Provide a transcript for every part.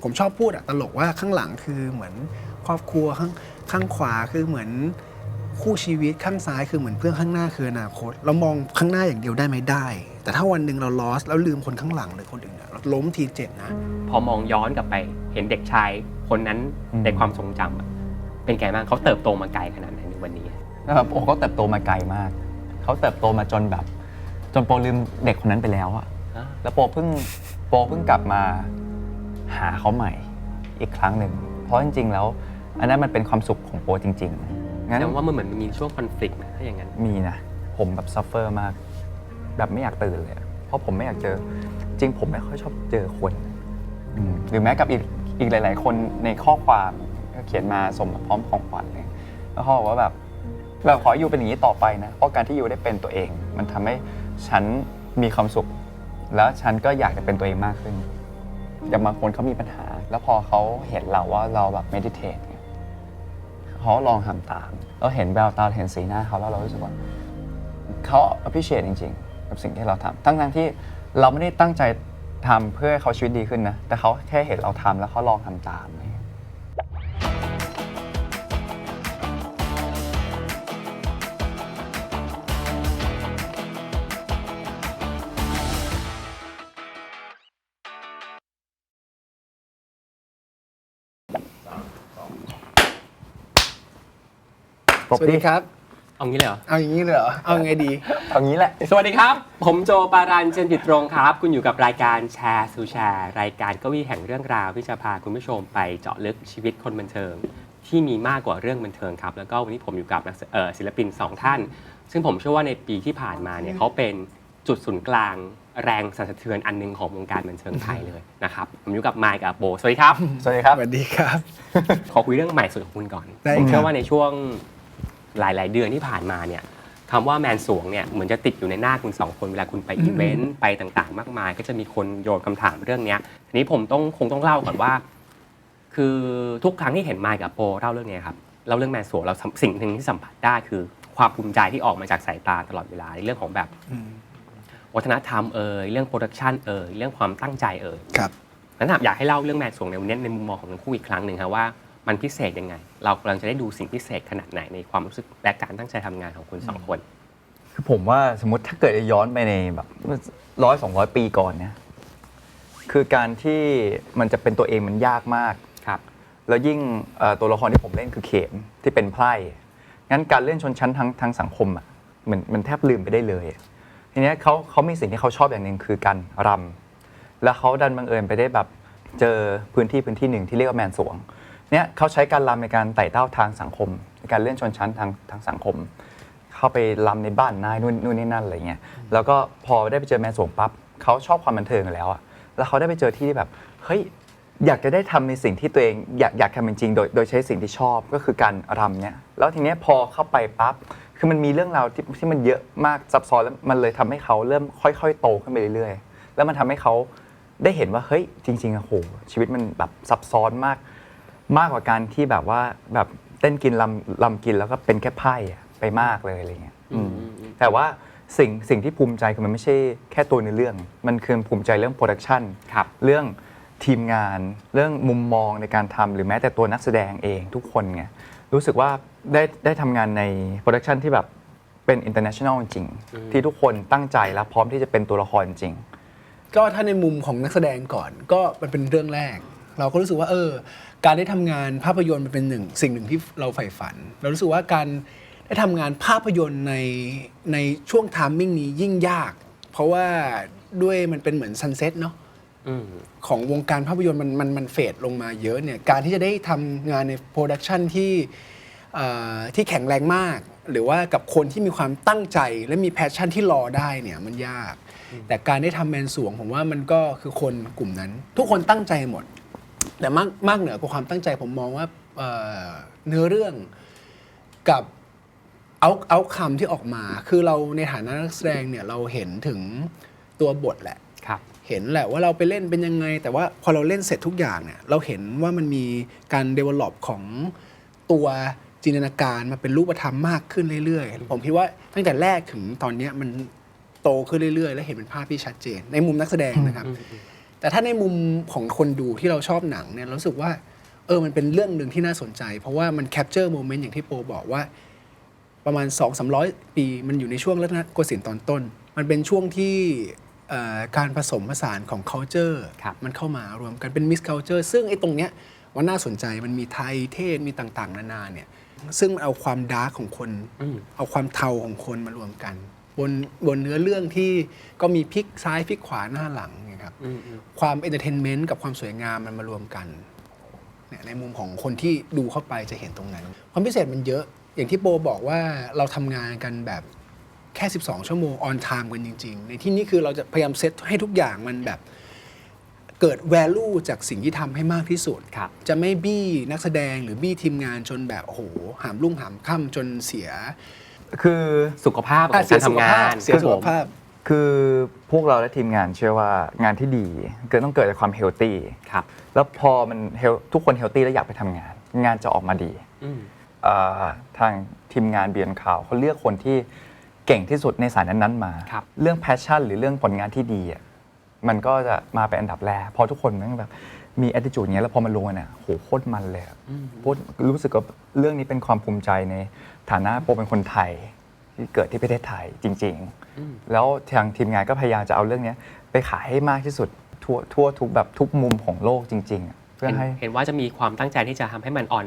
ผมชอบพูดตลกว่าข้างหลังคือเหมือนครอบครัวข้างขวาคือเหมือนคู่ชีวิตข้างซ้ายคือเหมือนเพื่อนข้างหน้าคืออนาคตเรามองข้างหน้าอย่างเดียวได้ไหมได้ แต่ถ้าวันหนึ่งเรา lost แล้วลืมคนข้างหลังหรือคนอื่นเราล้มทีเจ็บนะพอมองย้อนกลับไปเห็นเด็กชายคนนั้นในความทรงจำเป็นไงบ้างเขาเติบโตมาไกลขนาดไหนในวันนี้นะครับโอ้เขาเติบโตมาไกลมากเขาเติบโตมาจนโปลืมเด็กคนนั้นไปแล้วอะแล้วโปเพิ่งกลับมาหาเขาใหม่อีกครั้งหนึ่งเพราะจริงๆแล้วอันนั้นมันเป็นความสุขของโปจริงๆงั้นว่ามันเหมือนมีช่วงคอนฟ lict นะถ้าอย่างนั้นมีนะผมแบบซัฟเฟอร์มากแบบไม่อยากตื่นเลยเพราะผมไม่อยากเจอจริงผมไม่ค่อยชอบเจอคนหรือแม้กับอีกหลายๆคนในข้อความก็เขียนมาส่งมาพร้อมของขวัญเลยแล้วเขาบอกว่าแบบขออยู่เป็นอย่างนี้ต่อไปนะเพราะการที่อยู่ได้เป็นตัวเองมันทำให้ฉันมีความสุขแล้วฉันก็อยากจะเป็นตัวเองมากขึ้นอย่างบางคนเขามีปัญหาแล้วพอเขาเห็นเราว่าเราแบบเมดิเทตเขาลองทำตามเราเห็นแววตาเห็นสีหน้าเขาแล้วเรารู้สึกว่าเขา appreciate จริงๆกับสิ่งที่เราทำทั้งที่เราไม่ได้ตั้งใจทำเพื่อให้เขาชีวิตดีขึ้นนะแต่เขาแค่เห็นเราทำแล้วเขาลองทำตามสวัสดีครับเอางี้เลยเหรอเอาอย่างนี้เลยเหรอเอาไงดีเอางี้แหละสวัสดีครับผมโจปารันเจนจิตตรงครับคุณอยู่กับรายการแชร์สู่แชร์รายการเก้าอี้แห่งเรื่องราวที่จะพาคุณผู้ชมไปเจาะลึกชีวิตคนบันเทิงที่มีมากกว่าเรื่องบันเทิงครับแล้วก็วันนี้ผมอยู่กับศิลปิน2ท่านซึ่งผมเชื่อว่าในปีที่ผ่านมาเนี่ยเขาเป็นจุดศูนย์กลางแรงสั่นสะเทือนอันนึงของวงการบันเทิงไทยเลยนะครับผมอยู่กับไมค์กับโบสวัสดีครับสวัสดีครับสวัสดีครับขอคุยเรื่องใหม่สุดของคุณก่อนผมเชื่อว่าในช่วงหลายๆเดือนที่ผ่านมาเนี่ยคำว่าแมนสวงเนี่ยเหมือนจะติดอยู่ในหน้าคุณ2คนเวลาคุณไปอีเวนต์ไปต่างๆมากมายก็จะมีคนโยนคำถามเรื่องนี้ทีนี้ผมคงต้องเล่าก่อนว่าคือทุกครั้งที่เห็นไมค์กับโปเล่าเรื่องนี้ครับเล่าเรื่องแมนสวงเราสิ่งหนึ่งที่สัมผัสได้คือความภูมิใจที่ออกมาจากสายตาตลอดเวลาในเรื่องของแบบวัฒนธรรมเรื่องโปรดักชันเรื่องความตั้งใจครับนั้นอยากให้เล่าเรื่องแมนสวงในวันนี้ในมุมมองของทั้งคู่อีกครั้งหนึ่งครับว่ามันพิเศษยังไงเรากำลังจะได้ดูสิ่งพิเศษขนาดไหนในความรู้สึกและการตั้งใจทำงานของคุณ2คนคือผมว่าสมมติถ้าเกิดย้อนไปในแบบ100-200 ปีก่อนเนี่ยคือการที่มันจะเป็นตัวเองมันยากมากครับแล้วยิ่งตัวละครที่ผมเล่นคือเข็มที่เป็นไพร่งั้นการเล่นชนชั้นทางสังคมอ่ะมันแทบลืมไปได้เลยทีนี้เขามีสิ่งที่เขาชอบอย่างหนึ่งคือการรำแล้วเขาดันบังเอิญไปได้แบบเจอพื้นที่หนึ่งที่เรียกว่าแมนสวงเนี่ยเขาใช้การรำในการไต่เต้าทางสังคมในการเลื่อนชนชั้นทางสังคมเข้าไปรำในบ้านนายนู่นนี่นั่นอะไรเงี้ยแล้วก็พอได้ไปเจอแมนสวงปั๊บเขาชอบความบันเทิงแล้วอะแล้วเขาได้ไปเจอที่แบบเฮ้ยอยากจะได้ทำในสิ่งที่ตัวเองอยากทำจริงๆโดยใช้สิ่งที่ชอบก็คือการรำเนี่ยแล้วทีเนี้ยพอเข้าไปปั๊บคือมันมีเรื่องราวที่มันเยอะมากซับซ้อนแล้วมันเลยทำให้เขาเริ่มค่อยๆโตขึ้นไปเรื่อยๆแล้วมันทำให้เขาได้เห็นว่าเฮ้ยจริงๆโอ้โหชีวิตมันแบบซับซ้อนมากกว่าการที่แบบว่าแบบเต้นกินลำกินแล้วก็เป็นแค่ไพ่ไปมากเลยอะไรเงี้ยแต่ว่าสิ่งที่ภูมิใจคือมันไม่ใช่แค่ตัวในเรื่องมันคือภูมิใจเรื่องโปรดักชันเรื่องทีมงานเรื่องมุมมองในการทำหรือแม้แต่ตัวนักแสดงเองทุกคนไงรู้สึกว่าได้ทำงานในโปรดักชันที่แบบเป็น international จริงที่ทุกคนตั้งใจและพร้อมที่จะเป็นตัวละครจริงก็ถ้าในมุมของนักแสดงก่อนก็มันเป็นเรื่องแรกเราก็รู้สึกว่าการได้ทำงานภาพยนตร์มันเป็นสิ่งหนึ่งที่เราใฝ่ฝันเรารู้สึกว่าการได้ทำงานภาพยนตร์ในช่วงไทมิ่งนี้ยิ่งยากเพราะว่าด้วยมันเป็นเหมือนซันเซ็ตเนาะของวงการภาพยนตร์มันเฟดลงมาเยอะเนี่ยการที่จะได้ทำงานในโปรดักชันที่แข็งแรงมากหรือว่ากับคนที่มีความตั้งใจและมีแพชชั่นที่รอได้เนี่ยมันยากแต่การได้ทำแมนสวงผมว่ามันก็คือคนกลุ่มนั้นทุกคนตั้งใจหมดแต่มากเหนือกว่าความตั้งใจผมมองว่าเนื้อเรื่องกับเอาคำที่ออกมาคือเราในฐานะนักแสดงเนี่ยเราเห็นถึงตัวบทแหละเห็นแหละว่าเราไปเล่นเป็นยังไงแต่ว่าพอเราเล่นเสร็จทุกอย่างเนี่ยเราเห็นว่ามันมีการ develop ของตัวจินตนาการมาเป็นรูปธรรมมากขึ้นเรื่อยๆผมคิดว่าตั้งแต่แรกถึงตอนนี้มันโตขึ้นเรื่อยๆและเห็นเป็นภาพที่ชัดเจนในมุมนักแสดงนะครับ แต่ถ้าในมุมของคนดูที่เราชอบหนังเนี่ยเรารู้สึกว่ามันเป็นเรื่องหนึ่งที่น่าสนใจ เพราะว่ามันแคปเจอร์โมเมนต์อย่างที่โปบอกว่าประมาณ 200-300 ปีมันอยู่ในช่วงรัตนโกสินทร์ตอนต้น มันเป็นช่วงที่การผสมผสานของ culture มันเข้ามารวมกันเป็น mix culture ซึ่งไอ้ตรงเนี้ยมันน่าสนใจมันมีไทยเทศมีต่างๆนานาเนี่ยซึ่งเอาความดาร์กของคนเอาความเทาของคนมารวมกันบนเนื้อเรื่องที่ก็มีพลิกซ้ายพลิกขวาหน้าหลังนะครับความเอนเตอร์เทนเมนต์กับความสวยงามมันมารวมกันเนี่ยในมุมของคนที่ดูเข้าไปจะเห็นตรงนั้นความพิเศษมันเยอะอย่างที่โบบอกว่าเราทำงานกันแบบแค่12ชั่วโมงออนไทม์กันจริงๆในที่นี้คือเราจะพยายามเซตให้ทุกอย่างมันแบบเกิด value จากสิ่งที่ทำให้มากที่สุดจะไม่บี้นักแสดงหรือบี้ทีมงานจนแบบโอ้โหหามรุ่งหามค่ำจนเสียคือสุขภาพของการทำงานเสียสุขภาพคือพวกเราและทีมงานเชื่อว่างานที่ดีต้องเกิดจากความเฮลตี้แล้วพอมันทุกคนเฮลตี้แล้วอยากไปทำงานงานจะออกมาดีทางทีมงานเบียนข่าวเขาเลือกคนที่เก่งที่สุดในสายนั้นๆมาเรื่องแพชชั่นหรือเรื่องผลงานที่ดีมันก็จะมาเป็นอันดับแรกพอทุกคนมันแบบมี attitude อย่างเงี้ยแล้วพอมันลงกันโหโคตรมันเลยรู้สึกว่าเรื่องนี้เป็นความภูมิใจในฐานะโปเป็นคนไทยที่เกิดที่ประเทศไทยจริงๆแล้วทางทีมงานก็พยายามจะเอาเรื่องนี้ไปขายให้มากที่สุดทั่วทุกแบบทุกมุมของโลกจริงๆเพื่อให้เห็นว่าจะมีความตั้งใจที่จะทำให้มันออน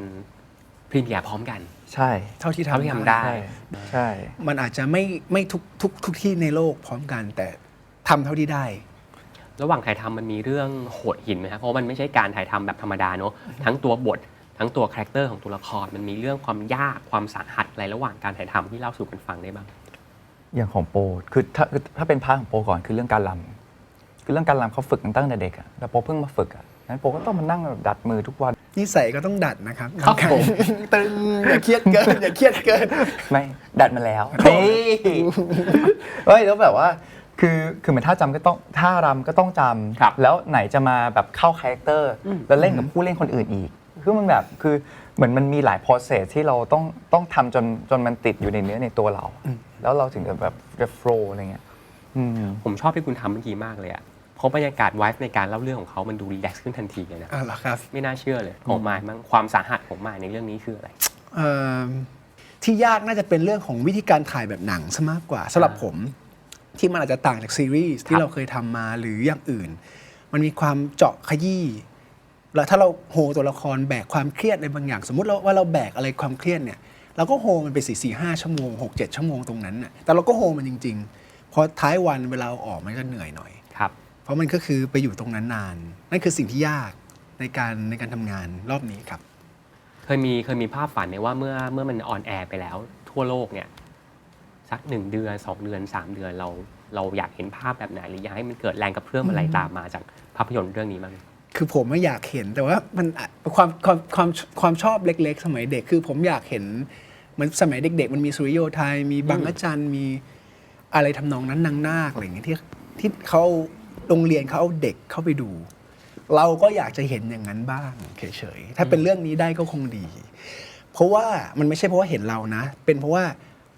พรีเมียร์พร้อมกันใช่เท่าที่ทำได้ใช่มันอาจจะไม่ทุกที่ในโลกพร้อมกันแต่ทำเท่าที่ได้ระหว่างถ่ายทำมันมีเรื่องโหดหินไหมครับเพราะมันไม่ใช่การถ่ายทำแบบธรรมดาเนอะทั้งตัวบททั้งตัวคาแรคเตอร์ของตัวละครมันมีเรื่องความยากความสาหัสอะไรระหว่างการถ่ายทำที่เล่าสู่กันฟังได้บ้างอย่างของโปคือถ้าเป็นพาร์ทของโปก่อนคือเรื่องการรำคือเรื่องการรำเขาฝึกตั้งแต่เด็กแต่โปเพิ่งมาฝึกงั้นโปก็ต้องมานั่งดัดมือทุกวันนิสัยก็ต้องดัดนะครับครับผมตึงอย่าเครียดเกินอย่าเครียดเกินไม่ดัดมาแล้วแล้วแบบว่าคือเหมือนท่าจำก็ต้องท่ารำก็ต้องจำแล้วไหนจะมาแบบเข้าคาแรคเตอร์แล้วเล่นกับผู้เล่นคนอื่นอีกคือมันแบบคือเหมือนมันมีหลาย process ที่เราต้องทำจนมันติดอยู่ในเนื้อในตัวเราแล้วเราถึงจะแบบ flow อะไรเงี้ยผมชอบที่คุณทำเมื่อกี้มากเลยอ่ะเพราะบรรยากาศไวฟ์ในการเล่าเรื่องของเขามันดูรีแลกซ์ขึ้นทันทีเลยนะเหรอครับไม่น่าเชื่อเลยของมายมั้งความสาหัสของมายในเรื่องนี้คืออะไรที่ยากน่าจะเป็นเรื่องของวิธีการถ่ายแบบหนังซะมากกว่าสำหรับผมที่มันอาจจะต่างจากซีรีส์ที่เราเคยทำมาหรืออย่างอื่นมันมีความเจาะขยี้แล้วถ้าเราโฮตัวละครแบกความเครียดในบางอย่างสมมติว่าเราแบกอะไรความเครียดเนี่ยเราก็โฮมันไป4-5 ชั่วโมง 6-7 ชั่วโมงตรงนั้นน่ะแต่เราก็โฮมันจริงๆพอท้ายวันเวลาออกมันก็เหนื่อยหน่อยครับเพราะมันก็คือไปอยู่ตรงนั้นนานนั่นคือสิ่งที่ยากในการทำงานรอบนี้ครับเคยมีภาพฝันไหมว่าเมื่อมันออนแอร์ไปแล้วทั่วโลกเนี่ยสัก1 เดือน 2 เดือน 3 เดือนเราอยากเห็นภาพแบบไหนหรืออยากให้มันเกิดแรงกระเพื่อมอะไรตามมาจากภาพยนตร์เรื่องนี้มั้งคือผมไม่อยากเห็นแต่ว่ามันความชอบเล็กๆสมัยเด็กคือผมอยากเห็นเหมือนสมัยเด็กๆมันมีสุริโยไทยมีบางอาจารย์มีอะไรทำนองนั้นนางนาคอะไรอย่างเงี้ยที่เขาโรงเรียนเขาเอาเด็กเข้าไปดู เราก็อยากจะเห็นอย่างนั้นบ้างเฉยๆถ้าเป็นเรื่องนี้ได้ก็คงดีเพราะว่ามันไม่ใช่เพราะว่าเห็นเรานะเป็นเพราะว่า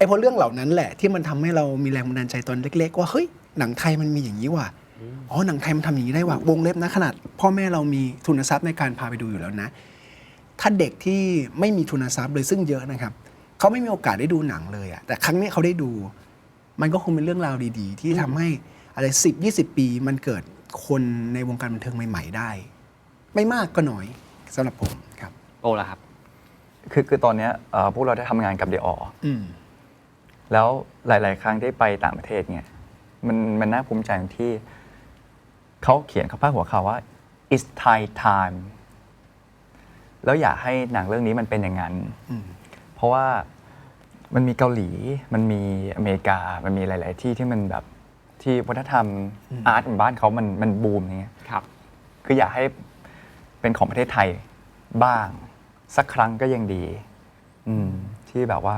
เพราะเรื่องเหล่านั้นแหละที่มันทำให้เรามีแรงบันดาลใจตอนเล็กๆว่าเฮ้ยหนังไทยมันมีอย่างนี้ว่ะหนังไทยมันทำอย่างนี้ได้ว่ะวงเล็บนะขนาดพ่อแม่เรามีทุนทรัพย์ในการพาไปดูอยู่แล้วนะถ้าเด็กที่ไม่มีทุนทรัพย์เลยซึ่งเยอะนะครับเขาไม่มีโอกาสได้ดูหนังเลยอะแต่ครั้งนี้เขาได้ดูมันก็คงเป็นเรื่องราวดีๆที่ทำให้อะไร10-20 ปีมันเกิดคนในวงการบันเทิงใหม่ๆได้ไม่มากก็น้อยสำหรับผมครับโอ้ล่ะครับคือตอนนี้พวกเราได้ทำงานกับเดอแล้วหลายๆครั้งที่ไปต่างประเทศเนี่ยมันน่าภูมิใจที่เขาเขียนเขาพาดหัวข่าวว่า it's Thai time แล้วอยากให้หนังเรื่องนี้มันเป็นอย่างนั้นเพราะว่ามันมีเกาหลีมันมีอเมริกามันมีหลายๆที่ที่มันแบบที่วัฒนธรรมอาร์ตของบ้านเขามันบูมอย่างเงี้ยคืออยากให้เป็นของประเทศไทยบ้างสักครั้งก็ยังดีที่แบบว่า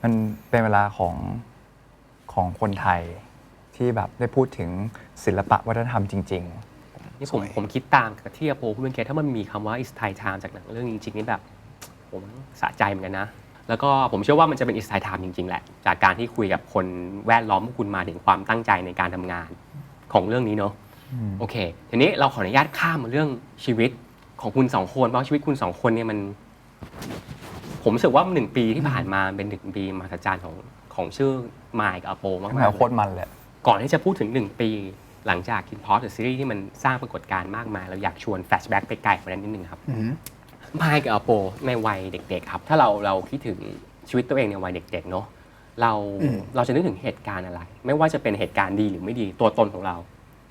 มันเป็นเวลาของคนไทยที่แบบได้พูดถึงศิลปะวัฒนธรรมจริงๆนี่ผมคิดตามกับที่อาโปพูดเมื่อกี้ถ้ามันมีคำว่า It's Thai Time จากหนังเรื่องจริงๆนี่แบบผมสะใจเหมือนกันนะแล้วก็ผมเชื่อว่ามันจะเป็น It's Thai Time จริงๆแหละจากการที่คุยกับคนแวดล้อมพวกคุณมาถึงความตั้งใจในการทำงานของเรื่องนี้เนาะ โอเคทีนี้เราขออนุญาตข้ามมาเรื่องชีวิตของคุณสองคนเพราะชีวิตคุณสองคนเนี่ยมันผมรู้สึกว่า1 ปีที่ผ่านมาเป็น1 ปีมหัศจรรย์ของชื่อมายกับอโปมาก โคตรมันเลย ก่อนที่จะพูดถึง1 ปีหลังจากคินพอสหรือซีรีส์ที่มันสร้างปรากฏการณ์มากมายเราอยากชวนแฟลชแบ็กไปไกลกว่านั้นนิดนึงครับมายกับอโปในวัยเด็กๆครับถ้าเราคิดถึงชีวิตตัวเองในวัยเด็กๆเนาะเราจะนึกถึงเหตุการณ์อะไรไม่ว่าจะเป็นเหตุการณ์ดีหรือไม่ดีตัวตนของเรา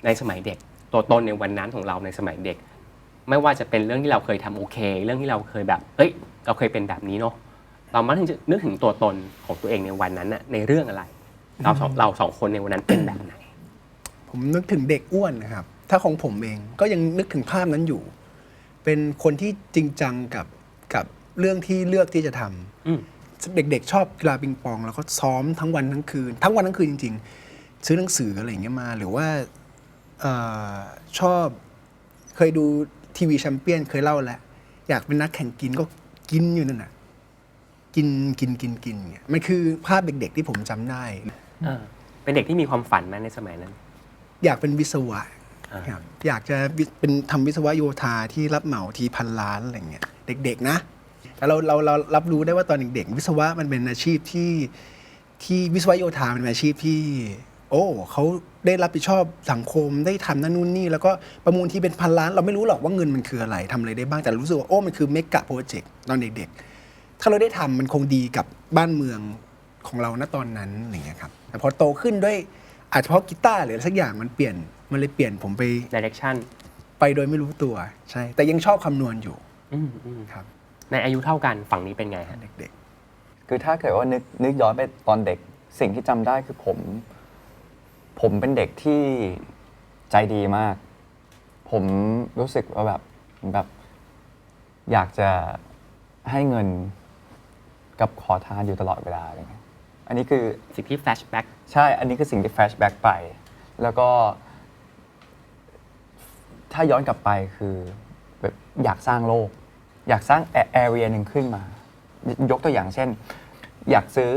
ในสมัยเด็กตัวตนในวันนั้นของเราในสมัยเด็กไม่ว่าจะเป็นเรื่องที่เราเคยทำโอเคเรื่องที่เราเคยแบบเราเคยเป็นแบบนี้เนาะเรามักจะนึกถึงตัวตนของตัวเองในวันนั้นน่ะในเรื่องอะไรเราสองคนในวันนั้นเป็นแบบไหนผมนึกถึงเด็กอ้วนนะครับถ้าของผมเองก็ยังนึกถึงภาพนั้นอยู่เป็นคนที่จริงจังกับเรื่องที่เลือกที่จะทำเด็กๆชอบกีฬาปิงปองแล้วก็ซ้อมทั้งวันทั้งคืนจริงๆซื้อหนังสืออะไรอย่างเงี้ยมาหรือว่าชอบเคยดูทีวีแชมเปี้ยนเคยเล่าแล้วอยากเป็นนักแข่งกินก็กินอยู่นั่นน่ะกินเนี่ยมันคือภาพเด็กๆที่ผมจำได้เป็นเด็กที่มีความฝันไหมในสมัยนั้นอยากเป็นวิศวะครับอยากจะเป็นทำวิศวะโยธาที่รับเหมาที1,000 ล้านอะไรเงี้ยเด็กๆนะแต่เรารับรู้ได้ว่าตอนเด็กๆวิศวะมันเป็นอาชีพที่วิศวะโยธาเป็นอาชีพที่เขาได้รับผิดชอบสังคมได้ทำนั่นนู่นนี่แล้วก็ประมูลที่เป็น1,000 ล้านเราไม่รู้หรอกว่าเงินมันคืออะไรทำอะไรได้บ้างแต่รู้สึกว่ามันคือเมกะโปรเจกต์ตอนเด็กๆถ้าเราได้ทำมันคงดีกับบ้านเมืองของเราณตอนนั้นอย่างเงี้ยครับแต่พอโตขึ้นด้วยอาจจะเพราะกีตาร์หรืออะไรสักอย่างมันเลยเปลี่ยนผมไป direction ไปโดยไม่รู้ตัวใช่แต่ยังชอบคำนวณอยู่ครับในอายุเท่ากันฝั่งนี้เป็นไงฮะเด็กๆคือถ้าเกิดว่านึกย้อนไปตอนเด็กสิ่งที่จำได้คือผมเป็นเด็กที่ใจดีมากผมรู้สึกว่าแบบอยากจะให้เงินกับขอทานอยู่ตลอดเวลาอะไรเงี้ยอันนี้คือสิ่งที่ flashback ใช่อันนี้คือสิ่งที่ flashback ไปแล้วก็ถ้าย้อนกลับไปคือแบบอยากสร้างโลกอยากสร้างแอเรียหนึ่งขึ้นมายกตัวอย่างเช่นอยากซื้อ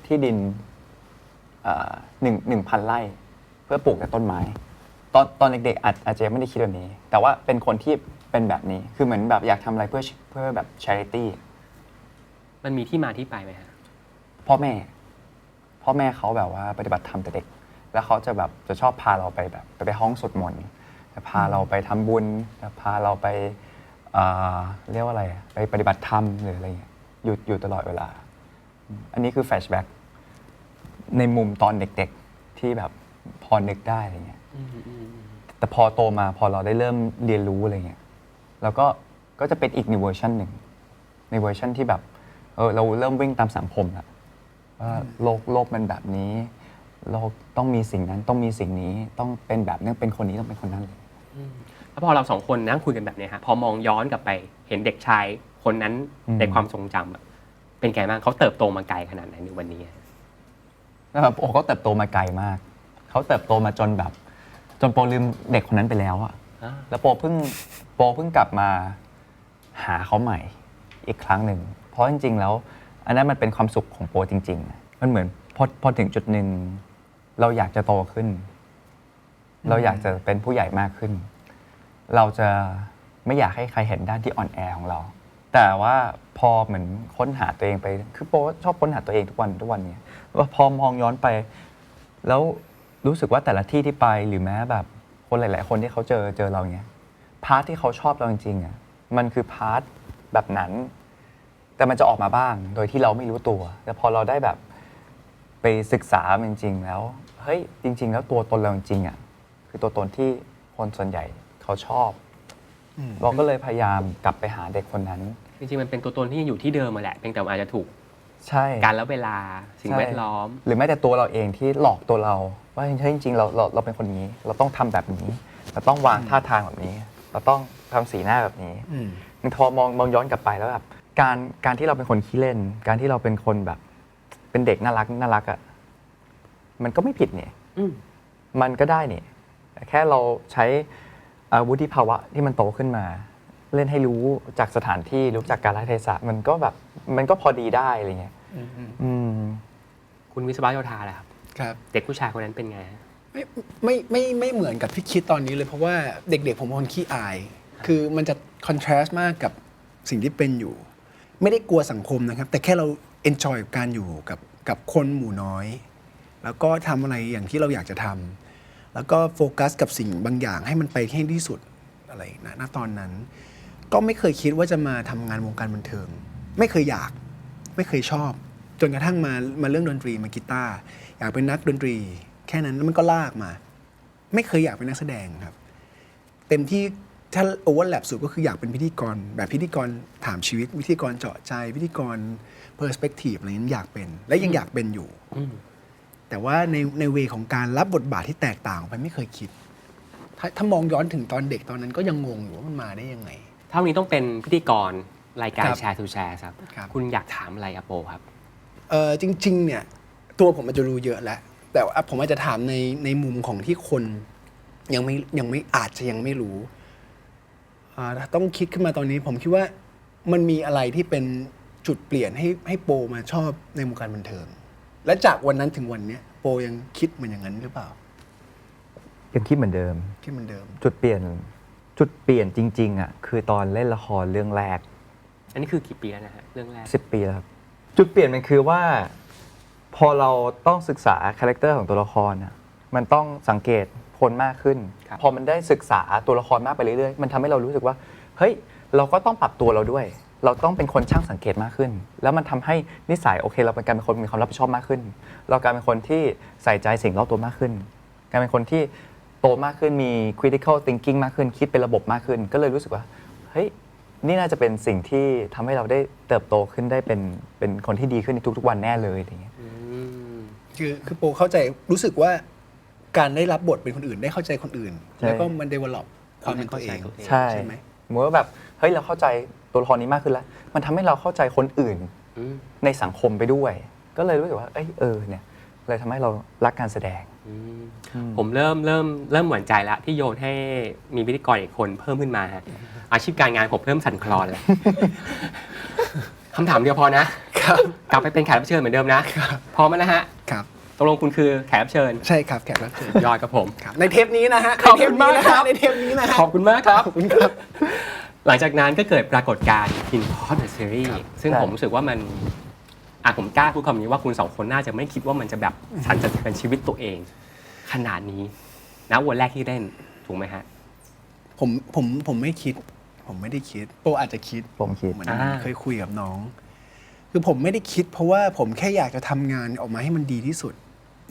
ที่ดิน1,000 ไร่เพื่อปลูกแต่ต้นไม้ตอนเด็กๆอาจจะไม่ได้คิดแบบนี้แต่ว่าเป็นคนที่เป็นแบบนี้คือเหมือนแบบอยากทำอะไรเพื่อแบบ charity มันมีที่มาที่ไปไหมฮะพ่อแม่เขาแบบว่าปฏิบัติธรรมแต่เด็กแล้วเขาจะชอบพาเราไปห้องสวดมนต์จะพาเราไปทำบุญจะพาเราไปเรียกว่าอะไรไปปฏิบัติธรรมหรืออะไรอย่างเงี้ยอยู่ตลอดเวลาอันนี้คือแฟลชแบ็กในมุมตอนเด็กๆที่แบบพอนึกได้อะไรเงี้ยแต่พอโตมาพอเราได้เริ่มเรียนรู้อะไรเงี้ยแล้วก็จะเป็นอีกในเวอร์ชันหนึ่งในเวอร์ชันที่แบบเราเริ่มวิ่งตามสังคมแล้วว่าโลกมันแบบนี้เราต้องมีสิ่งนั้นต้องมีสิ่งนี้ต้องเป็นแบบนี้เป็นคนนี้ต้องเป็นคนนั้นเลยแล้วพอเราสองคนนั่งคุยกันแบบนี้ฮะพอมองย้อนกลับไปเห็นเด็กชายคนนั้นในความทรงจำเป็นไงบ้างเขาเติบโตมาไกลขนาดไหนในวันนี้นะครับเขาเติบโตมาไกลมากเขาเติบโตมาจนโปลืมเด็กคนนั้นไปแล้วอะแล้วโปเพิ่งกลับมาหาเขาใหม่อีกครั้งหนึ่งเพราะจริงๆแล้วอันนั้นมันเป็นความสุขของโปจริงๆมันเหมือนพอถึงจุดหนึ่งเราอยากจะโตขึ้นเราอยากจะเป็นผู้ใหญ่มากขึ้นเราจะไม่อยากให้ใครเห็นด้านที่อ่อนแอของเราแต่ว่าพอเหมือนค้นหาตัวเองไปคือโปชอบค้นหาตัวเองทุกวันเนี่ยว่าพอมองย้อนไปแล้วรู้สึกว่าแต่ละที่ที่ไปหรือแม้แบบคนหลายๆคนที่เขาเจอเราเนี่ยพาร์ทที่เขาชอบเราจริงๆอ่ะมันคือพาร์ทแบบนั้นแต่มันจะออกมาบ้างโดยที่เราไม่รู้ตัวแต่พอเราได้แบบไปศึกษาจริงๆแล้วเฮ้ยจริงๆแล้วตัวตนเราจริงๆอ่ะคือตัวตนที่คนส่วนใหญ่เขาชอบเราก็เลยพยายามกลับไปหาเด็กคนนั้นจริงๆมันเป็นตัวตนที่อยู่ที่เดิมมาแหละเพียงแต่อาจจะถูกใช่การแล้วเวลาสิ่งแวดล้อมหรือแม้แต่ตัวเราเองที่หลอกตัวเราว่าจริงๆเราเป็นคนนี้เราต้องทำแบบนี้เราต้องวางท่าทางแบบนี้เราต้องทำสีหน้าแบบนี้พอมองย้อนกลับไปแล้วแบบการที่เราเป็นคนขี้เล่นการที่เราเป็นคนแบบเป็นเด็กน่ารักอ่ะมันก็ไม่ผิดเนี่ยมันก็ได้เนี่ยแค่เราใช้วุฒิภาวะที่มันโตขึ้นมาเล่นให้รู้จากสถานที่รู้จักกาลเทศะมันก็พอดีได้อะไรเงี้ยคุณวิศวะโยธาแหละครับครับเด็กผู้ชายคนนั้นเป็นไง ไม่เหมือนกับที่คิดตอนนี้เลยเพราะว่าเด็กๆผมเป็นคนขี้อาย คือมันจะคอนทราสต์มากกับสิ่งที่เป็นอยู่ ไม่ได้กลัวสังคมนะครับ แต่แค่เราเอนจอยกับการอยู่กับคนหมู่น้อย แล้วก็ทำอะไรอย่างที่เราอยากจะทำแล้วก็โฟกัสกับสิ่งบางอย่างให้มันไปให้ที่สุดอะไรนะณตอนนั้น ก็ไม่เคยคิดว่าจะมาทำงานวงการบันเทิง ไม่เคยอยากไม่เคยชอบ จนกระทั่งมาเรื่องดนตรีมากีตาร์อยากเป็นนักดนตรีแค่นั้นแล้วมันก็ลากมา ไม่เคยอยากเป็นนักแสดงครับ เต็มที่ถ้าโอเวอร์แลปสุดก็คืออยากเป็นพิธีกรแบบพิธีกรถามชีวิตพิธีกรเจาะใจพิธีกรเพอร์สเปกทีฟอะไรนั้นอยากเป็นและยังอยากเป็นอยู่แต่ว่าในเวของการรับบทบาทที่แตกต่างไปไม่เคยคิดถ้ามองย้อนถึงตอนเด็กตอนนั้นก็ยังงงอยู่ว่ามันมาได้ยังไงถ้าวันนี้ต้องเป็นพิธีกรรายการ ครับ แชร์ทูแชร์ครับ ครับ คุณอยากถามอะไรอโปครับ จริงๆเนี่ยตัวผมอาจจะรู้เยอะแล้วแต่ว่าผมอาจจะถามในมุมของที่คนยังไม่อาจจะยังไม่รู้ต้องคิดขึ้นมาตอนนี้ผมคิดว่ามันมีอะไรที่เป็นจุดเปลี่ยนให้โปมาชอบในวงการบันเทิง และจากวันนั้นถึงวันนี้โปยังคิดเหมือนอย่างนั้นหรือเปล่า ยังคิดเหมือนเดิม คิดเหมือนเดิม จุดเปลี่ยนจริงๆอ่ะคือตอนเล่นละครเรื่องแรก อันนี้คือกี่ปีแล้วนะฮะเรื่องแรก 10 ปีแล้วครับจุดเปลี่ยนมันคือว่าพอเราต้องศึกษาคาแรคเตอร์ของตัวละครน่ะมันต้องสังเกตคนมากขึ้น พอมันได้ศึกษาตัวละครมากไปเรื่อยๆมันทำให้เรารู้สึกว่าเฮ้ยเราก็ต้องปรับตัวเราด้วย เราต้องเป็นคนช่างสังเกตมากขึ้น แล้วมันทำให้นิสัยโอเคเราเป็นการเป็นคนมีความรับผิดชอบมากขึ้น เรากลายเป็นคนที่ใส่ใจสิ่งรอบตัวมากขึ้นกลายเป็นคนที่โตมากขึ้นมี critical thinking มากขึ้นคิดเป็นระบบมากขึ้น ก็เลยรู้สึกว่าเฮ้ยนี่น่าจะเป็นสิ่งที่ทำให้เราได้เติบโตขึ้นได้เป็นคนที่ดีขึ้นในทุกๆวันแน่เลยอย่างเงี้ย คือโปเข้าใจรู้สึกว่าการได้รับบทเป็นคนอื่นได้เข้าใจคนอื่น ใช่ แล้วก็มัน develop ความเป็นตัวเอง ใช่ ใช่ไหม สมมติว่าแบบเฮ้ยเราเข้าใจตัวละครนี้มากขึ้นแล้วมันทำให้เราเข้าใจคนอื่นในสังคมไปด้วย ก็เลยรู้สึกว่าเนี่ยเลยทำให้เรารักการแสดง ผมเริ่มหวั่นใจแล้วที่โยนให้มีพิธีกรอีกคนเพิ่มขึ้นมาฮะอาชีพการงานผมเริ่มสั่นคลอนแล้ว คำถามเดียวพอนะครับ กลับไปเป็นแขกรับเชิญเหมือนเดิมนะพร้อมไหมนะฮะ ครับ ตกลงคุณคือแขกรับเชิญ ใช่ครับแขกรับเชิญ ยอดครับผม ครับในเทปนี้นะฮะ ขอบคุณมากครับ ในเทปนี้นะฮะ ขอบคุณมากครับ ขอบคุณครับ หลังจากนั้นก็เกิดปรากฏการณ์ In Pod The Series ซึ่ง ใช่ ผมรู้สึกว่ามันผมกล้าพูดคำนี้ว่าคุณสองคนน่าจะไม่คิดว่ามันจะแบบสั่นสะเทือนชีวิตตัวเอง ขนาดนี้นะวันแรกที่เล่นถูกไหมฮะ ผมไม่คิด ผมไม่ได้คิดโปอาจจะคิด ผมคิด เหมือนเคยคุยกับน้อง คือผมไม่ได้คิด เพราะว่าผมแค่อยากจะทำงานออกมาให้มันดีที่สุด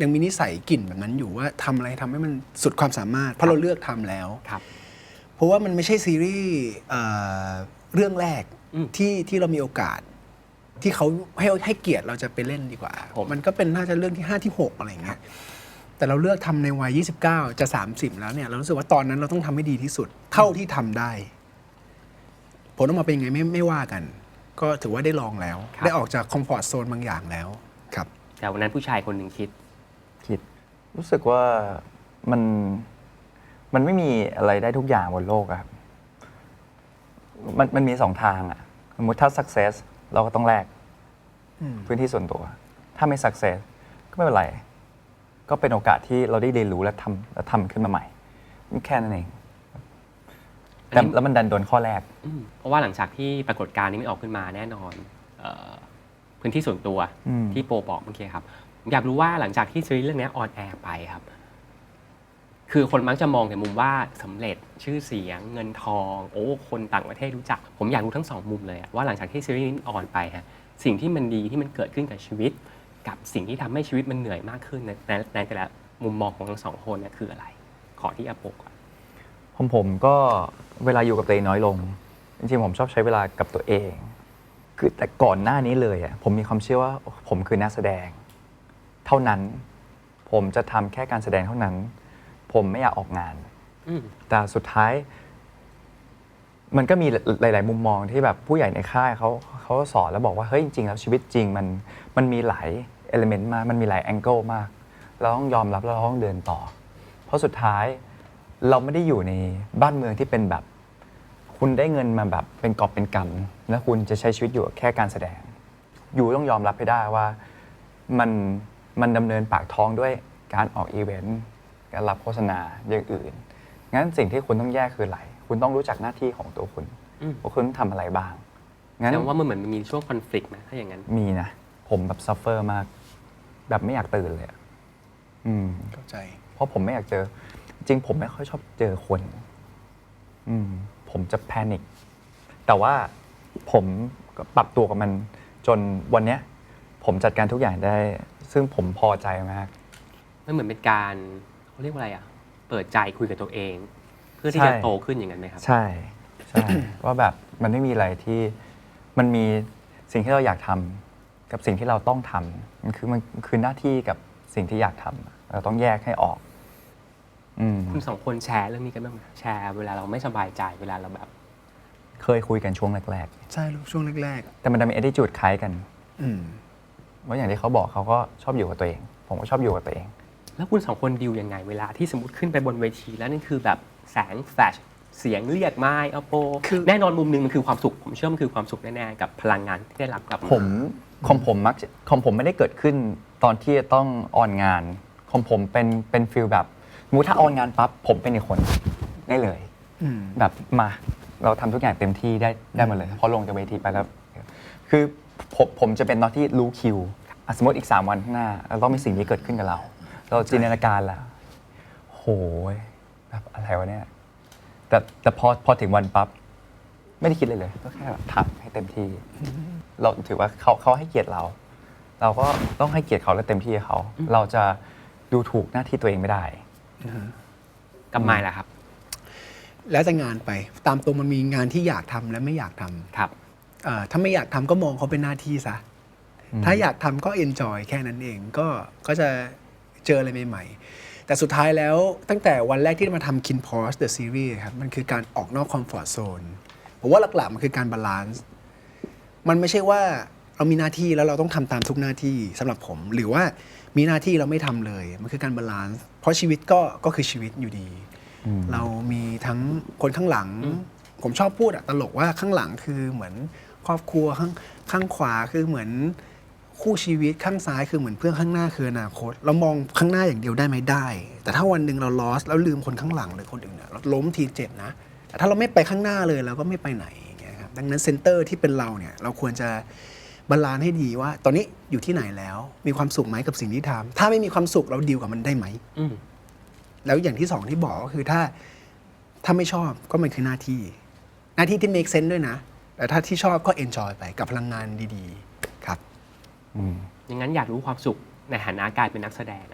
ยังมีนิสัยกลิ่นแบบนั้นอยู่ว่าทำอะไรทำให้มันสุดความสามารถ เพราะเราเลือกทำแล้ว ครับ เพราะว่ามันไม่ใช่ซีรีส์เรื่องแรก อืม ที่เรามีโอกาส ที่เขาให้เกียรติเราจะไปเล่นดีกว่า ผม มันก็เป็นน่าจะเรื่องที่ 5 ที่ 6 อะไรอย่างเงี้ยแต่เราเลือกทำในวัย 29 จะ 30 แล้วเนี่ยเรารู้สึกว่าตอนนั้นเราต้องทำให้ดีที่สุด เท่าที่ทำได้ ผลออกมาเป็นยังไงไม่ว่ากัน ก็ถือว่าได้ลองแล้ว ได้ออกจากคอมฟอร์ตโซนบางอย่างแล้วครับ แต่วันนั้นผู้ชายคนหนึ่งคิด รู้สึกว่ามันไม่มีอะไรได้ทุกอย่างบนโลกอะครับมันมี2 ทางอะสมมติถ้า success เราก็ต้องแลกพื้นที่ส่วนตัว ถ้าไม่ success ก็ไม่เป็นไร ก็เป็นโอกาสที่เราได้เรียนรู้และทำขึ้นมาใหม่แค่นั้นเองแล้วมันดันโดนข้อแรก เพราะว่าหลังจากที่ปรากฏการณ์นี้ไม่ออกขึ้นมาแน่นอนพื้นที่ส่วนตัว ที่โปบอกเมื่อกี้ครับผมอยากรู้ว่าหลังจากที่ซีรีส์เรื่องนี้ออนแอร์ไปครับ คือคนมักจะมองในมุมว่าสำเร็จชื่อเสียงเงินทองคนต่างประเทศรู้จัก ผมอยากรู้ทั้งสองมุมเลยว่าหลังจากที่ซีรีส์นี้ออนไปฮะสิ่งที่มันดีที่มันเกิดขึ้นกับชีวิต กับสิ่งที่ทำให้ชีวิตมันเหนื่อยมากขึ้นในแต่ละมุมมองของทั้งสองคนเนี่ยคืออะไร ขอที่อโปก่อน ผมก็เวลาอยู่กับตัวเองน้อยลง จริงๆผมชอบใช้เวลากับตัวเอง คือแต่ก่อนหน้านี้เลยผมมีความเชื่อว่าผมคือนักแสดง เท่านั้น ผมจะทำแค่การแสดงเท่านั้น ผมไม่อยากออกงาน แต่สุดท้าย มันก็มีหลายๆมุมมองที่แบบผู้ใหญ่ในค่ายเขาสอนแล้วบอกว่าเฮ้ยจริงๆแล้วชีวิตจริงมันมีหลายเอลิเมนต์มากมันมีหลายแองเกิลมากเราต้องยอมรับแล้วเราต้องเดินต่อ เพราะสุดท้ายเราไม่ได้อยู่ในบ้านเมืองที่เป็นแบบคุณได้เงินมาแบบเป็นกอบเป็นกำแล้วคุณจะใช้ชีวิตอยู่กับแค่การแสดง อยู่ต้องยอมรับให้ได้ว่ามันดำเนินปากท้องด้วยการออกอีเวนต์ การรับโฆษณาอย่างอื่นงั้นสิ่งที่คุณต้องแยกคืออะไรคุณต้องรู้จักหน้าที่ของตัวคุณว่าคุณต้องทำอะไรบ้างงั้น แต่ว่ามันเหมือนมันมีช่วงคอนฟ lict นะถ้าอย่างนั้นมีนะผมแบบซัฟเฟอร์มากแบบไม่อยากตื่นเลยเข้าใจเพราะผมไม่อยากเจอจริงผมไม่ค่อยชอบเจอคนผมจะแพนิคแต่ว่าผมก็ปรับตัวกับมันจนวันเนี้ยผมจัดการทุกอย่างได้ซึ่งผมพอใจมากมันเหมือนเป็นการเขาเรียกว่าอะไรเปิดใจคุยกับตัวเองเพื่อที่จะโตขึ้นอย่างนั้นไหมครับใช่ว่าแบบมันไม่มีอะไรที่มันมีสิ่งที่เราอยากทำกับสิ่งที่เราต้องทำมันคือหน้าที่กับสิ่งที่อยากทำเราต้องแยกให้ออกคุณสองคนแชร์เรื่องนี้กันบ้างไหมแชร์เวลาเราไม่สบายใจเวลาเราแบบเคยคุยกันช่วงแรกๆใช่ช่วงแรกๆแต่มันจะมี attitude คล้ายกันว่าอย่างที่เขาบอกเขาก็ชอบอยู่กับตัวเองผมก็ชอบอยู่กับตัวเองแล้วคุณสองคนดีลยังไงเวลาที่สมมติขึ้นไปบนเวทีแล้วนั่นคือแบบแสงแฟลชเสียงเรียกไม้อโปแน่นอนมุมนึงมันคือความสุขผมเชื่อมันคือความสุขแน่ๆกับพลังงานที่ได้รับกลับมาของผมไม่ได้เกิดขึ้นตอนที่จะต้องออนงานของผมเป็นฟีลแบบสมมุติถ้าออนงานปั๊บผมเป็นอีกคนได้เลยแบบมาเราทำทุกอย่างเต็มที่ได้หมดเลยพอลงจากเวทีไปแล้วคือผมจะเป็นตอนที่รู้คิวสมมติอีก3 วันข้างหน้าเราต้องมีสิ่งนี้เกิดขึ้นกับเราจินตนาการแล้วโหยแบบอะไรวะเนี่ยแต่พอถึงวันปั๊บไม่ได้คิดเลยก็แค่ทำให้เต็มที่เราถือว่าเขาให้เกียรติเราก็ต้องให้เกียรติเขาและเต็มที่เขาเราจะดูถูกหน้าที่ตัวเองไม่ได้กับไม้ล่ะครับแล้วแต่งานไปตามตรงมันมีงานที่อยากทำและไม่อยากทำครับถ้าไม่อยากทำก็มองเขาเป็นหน้าที่ซะถ้าอยากทำก็เอนจอยแค่นั้นเองก็จะเจออะไรใหม่ๆแต่สุดท้ายแล้วตั้งแต่วันแรกที่มาทำ KinPos The Series ครับมันคือการออกนอกคอมฟอร์ตโซนผมว่าหลักๆมันคือการบาลานซ์มันไม่ใช่ว่าเรามีหน้าที่แล้วเราต้องทำตามทุกหน้าที่สำหรับผมหรือว่ามีหน้าที่เราไม่ทำเลยมันคือการบาลานซ์เพราะชีวิตก็คือชีวิตอยู่ดีเรามีทั้งคนข้างหลังผมชอบพูดตลกว่าข้างหลังคือเหมือนครอบครัวข้างขวาคือเหมือนคู่ชีวิตข้างซ้ายคือเหมือนเพื่อนข้างหน้าคืออนาคตเรามองข้างหน้าอย่างเดียวได้ไหมได้แต่ถ้าวันหนึ่งเรา lost แล้วลืมคนข้างหลังหรือคนอื่นเราล้มทีเจ็บนะแต่ถ้าเราไม่ไปข้างหน้าเลยเราก็ไม่ไปไหนอย่างเงี้ยครับดังนั้นเซนเตอร์ที่เป็นเราเนี่ยเราควรจะบาลานซ์ให้ดีว่าตอนนี้อยู่ที่ไหนแล้วมีความสุขไหมกับสิ่งที่ทำถ้าไม่มีความสุขเราดีลกับมันได้ไหมแล้วอย่างที่2ที่บอกก็คือถ้าไม่ชอบก็มันคือหน้าที่ที่ make sense ด้วยนะแต่ถ้าที่ชอบก็ enjoy ไปกับพลังงานดีๆครับอย่างนั้นอยากรู้ความสุขในฐานะการเป็นนักแสดง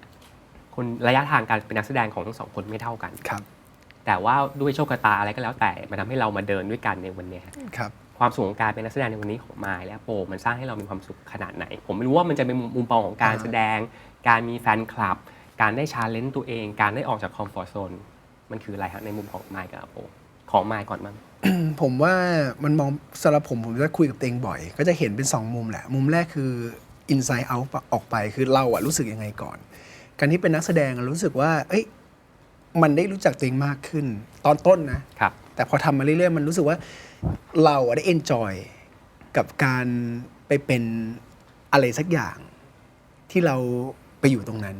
คนระยะทางการเป็นนักแสดงของทั้งสองคนไม่เท่ากันครับแต่ว่าด้วยโชคชะตาอะไรก็แล้วแต่มันทำให้เรามาเดินด้วยกันในวันนี้ครับความสุขของการเป็นนักแสดงในวันนี้ของมายและโปมันสร้างให้เรามีความสุขขนาดไหนผมไม่รู้ว่ามันจะเป็นมุมมองของการแสดงการมีแฟนคลับการได้ชาเลนจ์ตัวเองการได้ออกจากคอมฟอร์ตโซนมันคืออะไรฮะในมุมของมายกับโปของมายก่อนมั้ง ผมว่ามันมองสำหรับผมจะคุยกับตัวเองบ่อยก็จะเห็นเป็น2มุมแหละมุมแรกคือ inside out ออกไปคือเรารู้สึกยังไงก่อนการที่เป็นนักแสดงรู้สึกว่ามันได้รู้จักตัวเองมากขึ้นตอนต้นนะครับแต่พอทำมาเรื่อยๆมันรู้สึกว่าเราได้ enjoy กับการไปเป็นอะไรสักอย่างที่เราไปอยู่ตรงนั้น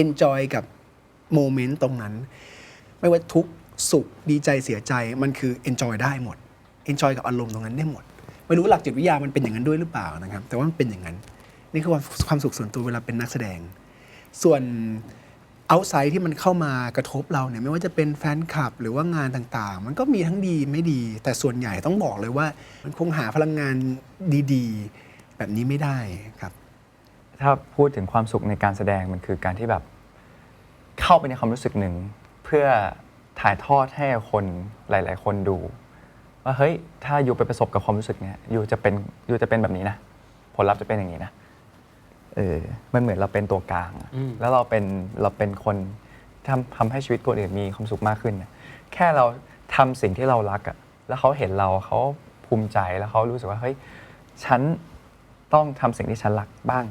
enjoy กับโมเมนต์ตรงนั้นไม่ว่าทุกสุขดีใจเสียใจมันคือ enjoy ได้หมด enjoy กับอารมณ์ตรงนั้นได้หมดไม่รู้หลักจิตวิทยามันเป็นอย่างนั้นด้วยหรือเปล่านะครับแต่ว่ามันเป็นอย่างนั้นนี่คือความสุขส่วนตัวเวลาเป็นนักแสดงส่วนoutside ที่มันเข้ามากระทบเราเนี่ยไม่ว่าจะเป็นแฟนคลับหรือว่างานต่างๆมันก็มีทั้งดีไม่ดีแต่ส่วนใหญ่ต้องบอกเลยว่ามันคงหาพลังงานดีๆแบบนี้ไม่ได้ครับถ้าพูดถึงความสุขในการแสดงมันคือการที่แบบเข้าไปในความรู้สึกหนึ่งเพื่อถ่ายทอดให้คนหลายๆคนดูว่าเฮ้ยถ้าอยู่ไปประสบกับความรู้สึกเนี้ยอยู่จะเป็นแบบนี้นะผลลัพธ์จะเป็นอย่างนี้นะมันเหมือนเราเป็นตัวกลางแล้วเราเป็นคนทำให้ชีวิตคนอื่นมีความสุขมากขึ้นแค่เราทำสิ่งที่เรารักแล้วเขาเห็นเราเขาภูมิใจแล้วเขารู้สึกว่าเฮ้ยฉันต้องทำสิ่งที่ฉันรักบ้าง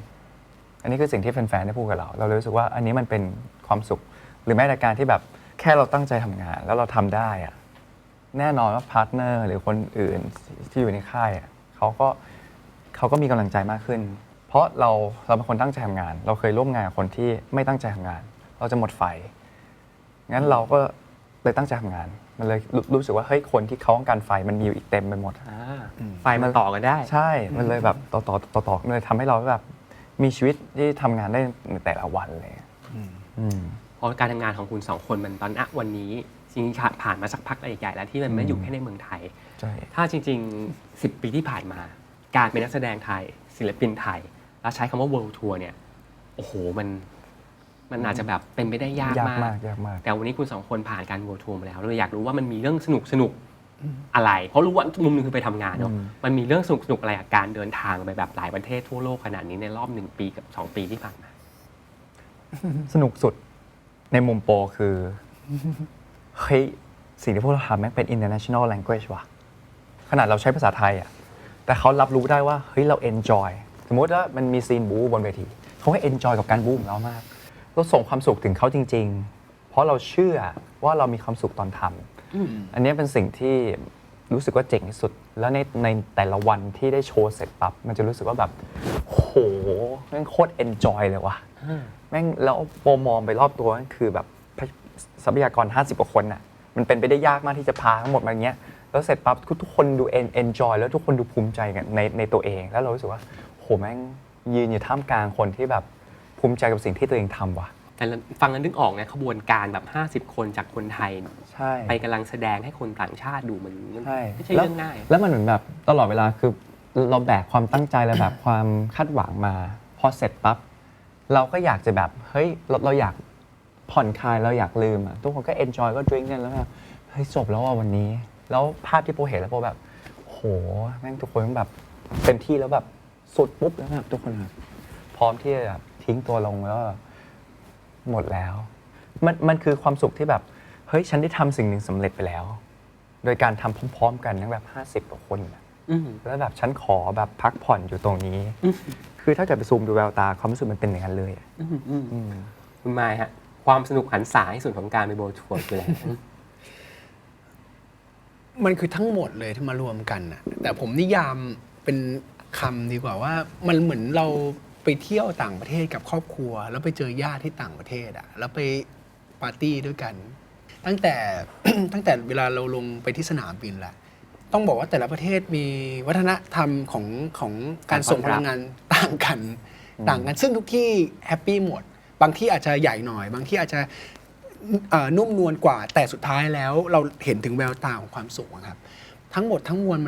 อันนี้คือสิ่งที่แฟนๆได้พูดกับเรารู้สึกว่าอันนี้มันเป็นความสุขหรือแม้แต่การที่แบบแค่เราตั้งใจทำงานแล้วเราทำได้แน่นอนว่าพาร์ทเนอร์หรือคนอื่นที่อยู่ในค่ายเขาก็มีกำลังใจมากขึ้นเพราะเราเป็นคนตั้งใจทำงานเราเคยร่วมงานกับคนที่ไม่ตั้งใจทำงานเราจะหมดไฟ งั้นเราก็เลยตั้งใจทำงานมันเลยรู้สึกว่าเฮ้ยคนที่เขาต้องการไฟมันมีอยู่อีกเต็มไปหมด ไฟมันต่อกันได้ ใช่มันเลยแบบต่อมันเลยทำให้เราแบบมีชีวิตที่ทำงานได้ในแต่ละวันเลยเพราะการทำงานของคุณ2คนมันตอนวันนี้จริงๆผ่านมาสักพักใหญ่ๆแล้วที่มันไม่อยู่แค่ในเมืองไทยถ้าจริงๆ10 ปีที่ผ่านมาการเป็นนักแสดงไทยศิลปินไทยแล้วใช้คำว่า World Tour เนี่ยโอ้โหมันอาจจะแบบเป็นไปได้ยากมากแต่วันนี้คุณ2คนผ่านการ World Tour มาแล้วเลยอยากรู้ว่ามันมีเรื่องสนุกอะไรเพราะรู้ว่ามุมนึงคือไปทำงานเนาะมันมีเรื่องสนุกอะไรกับการเดินทางไปแบบหลายประเทศทั่วโลกขนาดนี้ในรอบ1 ปีกับ2 ปีที่ผ่านมาสนุกสุดในมุมโปรคือเฮ้ยสิ่งที่พวกเราทำแม่งเป็น international language ว่ะขนาดเราใช้ภาษาไทยอ่ะแต่เขารับรู้ได้ว่าเฮ้ยเรา enjoy สมมติว่ามันมีซีนบู๊บนเวทีเขาให้ enjoy กับการบู๊ของเรามากเราส่งความสุขถึงเขาจริงๆเพราะเราเชื่อว่าเรามีความสุขตอนทำอันนี้เป็นสิ่งที่รู้สึกว่าเจ๋งที่สุดแล้วในแต่ละวันที่ได้โชว์เสร็จปั๊บมันจะรู้สึกว่าแบบโหแม่งโคตร enjoy เลยว่ะแม่งแล้วโปรมองไปรอบตัวนั่นคือแบบทรัพยากร50 กว่าคนน่ะมันเป็นไปได้ยากมากที่จะพาทั้งหมดมาอย่างเงี้ยแล้วเสร็จปั๊บทุกคนดู enjoy แล้วทุกคนดูภูมิใจกันในตัวเองแล้วเรารู้สึกว่าโหแม่งยืนอยู่ท่ามกลางคนที่แบบภูมิใจกับสิ่งที่ตัวเองทำว่ะแต่ฟังกันนึกออกนะขบวนการแบบ50 คนจากคนไทยไปกำลังแสดงให้คนต่างชาติดูมันไม่ใช่เรื่องง่ายแล้วมันเหมือนแบบตลอดเวลาคือเราแบกความตั้งใจและแบบความคาดหวังมาพอเสร็จปั๊บเราก็อยากจะแบบเฮ้ยเราอยากผ่อนคลายเราอยากลืมอ่ะทุกคนก็ enjoy ก็ drink กันแล้วแบบเฮ้ยจบแล้ววันนี้แล้วภาพที่โปรเห็นแล้วโปรแบบโหแม่งทุกคนแบบเต็มที่แล้วแบบสุดปุ๊บแล้วแบบทุกคนแบบพร้อมที่จะแบบทิ้งตัวลงแล้วหมดแล้วมันคือความสุขที่แบบเฮ้ยฉันได้ทำสิ่งหนึ่งสำเร็จไปแล้วโดยการทำพร้อมๆกันทั้งแบบ50 กว่าคนแล้วแบบฉันขอแบบพักผ่อนอยู่ตรงนี้คือถ้าเกิดไปซูมดูแววตาความรู้สึกมันเป็นอย่างนั้นเลยคุณมายฮะความสนุกหันษาที่สุดของการไปโบว์ทัวร์คืออะไรมันคือทั้งหมดเลยที่มารวมกันน่ะแต่ผมนิยามเป็นคำดีกว่าว่ามันเหมือนเราไปเที่ยวต่างประเทศกับครอบครัวแล้วไปเจอญาติที่ต่างประเทศอ่ะแล้วไปปาร์ตี้ด้วยกันตั้งแต่ ตั้งแต่เวลาเราลงไปที่สนามบินแหละต้องบอกว่าแต่ละประเทศมีวัฒนธรรมของการส่งพลังงานต่างกันซึ่งทุกที่แฮปปี้หมดบางที่อาจจะใหญ่หน่อยบางที่อาจจะนุ่มนวลกว่าแต่สุดท้ายแล้วเราเห็นถึงแววตาของความสุขครับทั้งหมดทั้งมวล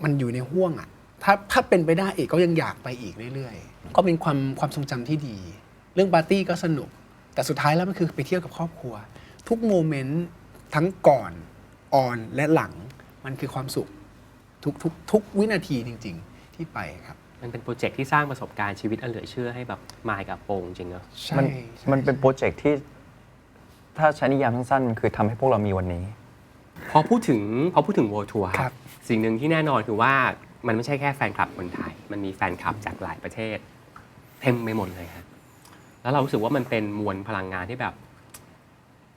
มันอยู่ในห่วงอ่ะถ้าเป็นไปได้อีกก็ยังอยากไปอีกเรื่อยๆก็เป็นความทรงจำที่ดีเรื่องปาร์ตี้ก็สนุกแต่สุดท้ายแล้วมันคือไปเที่ยวกับครอบครัวทุกโมเมนต์ทั้งก่อนออนและหลังมันคือความสุขทุกวินาทีจริงๆที่ไปครับมันเป็นโปรเจกต์ที่สร้างประสบการณ์ชีวิตอันเหลือเชื่อให้แบบมายกับโปงจริงเนาะมันเป็นโปรเจกต์ที่ถ้าใช้นิยามสั้นๆคือทำให้พวกเรามีวันนี้พอพูดถึงWorld Tour ครับสิ่งหนึ่งที่แน่นอนคือว่ามันไม่ใช่แค่แฟนคลับคนไทยมันมีแฟนคลับจากหลายประเทศเต็มไปหมดเลยครับแล้วเรารู้สึกว่ามันเป็นมวลพลังงานที่แบบ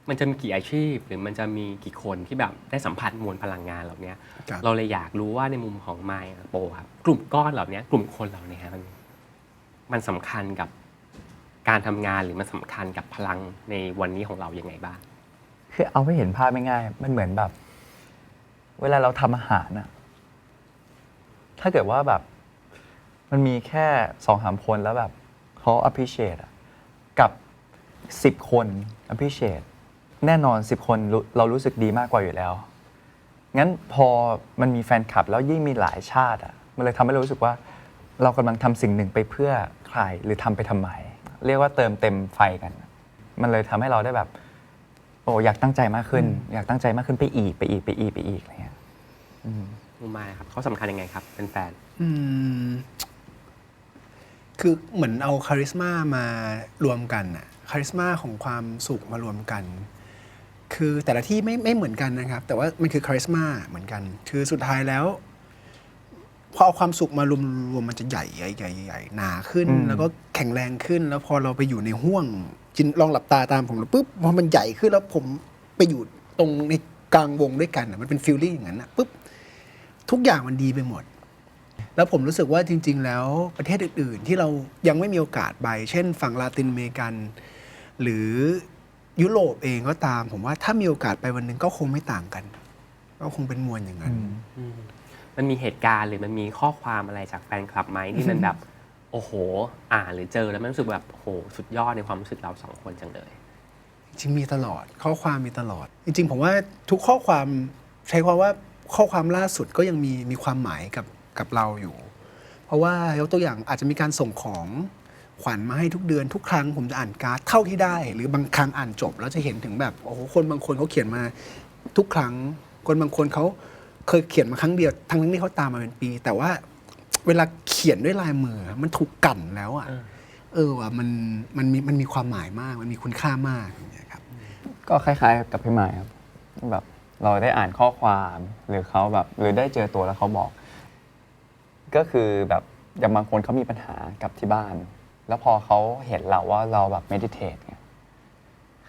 มันจะมีกี่อาชีพหรือมันจะมีกี่คนที่แบบได้สัมผัสมวลพลังงานเหล่านี้เราเลยอยากรู้ว่าในมุมของมายโปครับกลุ่มก้อนเหล่านี้กลุ่มคนเหล่านี้มันสำคัญกับการทำงานหรือมันสำคัญกับพลังในวันนี้ของเรายังไงบ้างคือเอาให้เห็นภาพไม่ง่ายมันเหมือนแบบเวลาเราทำอาหารนะถ้าเกิดว่าแบบมันมีแค่2-3 คนแล้วแบบเขา appreciate กับ10 คน appreciate แน่นอน10 คนเรารู้สึกดีมากกว่าอยู่แล้วงั้นพอมันมีแฟนคลับแล้วยิ่งมีหลายชาติมันเลยทำให้เรารู้สึกว่าเรากำลังทำสิ่งหนึ่งไปเพื่อใครหรือทำไปทำไมเรียกว่าเติมเต็มไฟกันมันเลยทำให้เราได้แบบโอ้อยากตั้งใจมากขึ้นอยากตั้งใจมากขึ้นไปอีกอะไรเงี้ยมุมมายครับเขาสำคัญยังไงครับเป็นแฟนคือเหมือนเอาคาริสมามารวมกันอะคาริสมาของความสุขมารวมกันคือแต่ละที่ไม่เหมือนกันนะครับแต่ว่ามันคือคาริสมาเหมือนกันคือสุดท้ายแล้วพอเอาความสุขมารวมมันจะใหญ่หนาขึ้นแล้วก็แข็งแรงขึ้นแล้วพอเราไปอยู่ในห่วงจินลองหลับตาตามผมแล้วปุ๊บพอมันใหญ่ขึ้นแล้วผมไปอยู่ตรงในกลางวงด้วยกันมันเป็นฟีลลิ่งอย่างนั้นนะปุ๊บทุกอย่างมันดีไปหมดแล้วผมรู้สึกว่าจริงๆแล้วประเทศอื่นๆที่เรายังไม่มีโอกาสไปเช่นฝั่งลาตินอเมริกันหรือ ยุโรปเองก็ตามผมว่าถ้ามีโอกาสไปวันหนึงก็คงไม่ต่างกันก็คงเป็นมวลอย่างนั้น มันมีเหตุการณ์หรือมันมีข้อความอะไรจากแฟนคลับไหมที่มันแบบโอ้โหอ่านหรือเจอแล้วมันรู้สึกแบบโอ้โหสุดยอดในความรู้สึกเราสองคนจังเลย จริงมีตลอดข้อความมีตลอด จริงๆผมว่าทุกข้อความใช้ความว่าข้อความล่าสุดก็ยังมีความหมายกับเราอยู่ เพราะว่ายกตัวอย่างอาจจะมีการส่งของขวัญมาให้ทุกเดือนทุกครั้งผมจะอ่านการ์ดเท่าที่ได้ หรือบางครั้งอ่านจบแล้วจะเห็นถึงแบบโอ้โหคนบางคนเขาเขียนมาทุกครั้ง คนบางคนเขาเคยเขียนมาครั้งเดียวทั้งที่เขาตามมาเป็นปี แต่ว่าเวลาเขียนด้วยลายมือมันถูกกั่นแล้วอ่ะว่ะมันมีความหมายมากมันมีคุณค่ามากอย่างเงี้ยครับ ก็คล้ายๆกับพี่หมายครับแบบเราได้อ่านข้อความหรือเขาแบบหรือได้เจอตัวแล้วเขาบอก ก็คือแบบอย่างบางคนเขามีปัญหากับที่บ้าน แล้วพอเขาเห็นเราว่าเราแบบเมดิเทตเนี่ย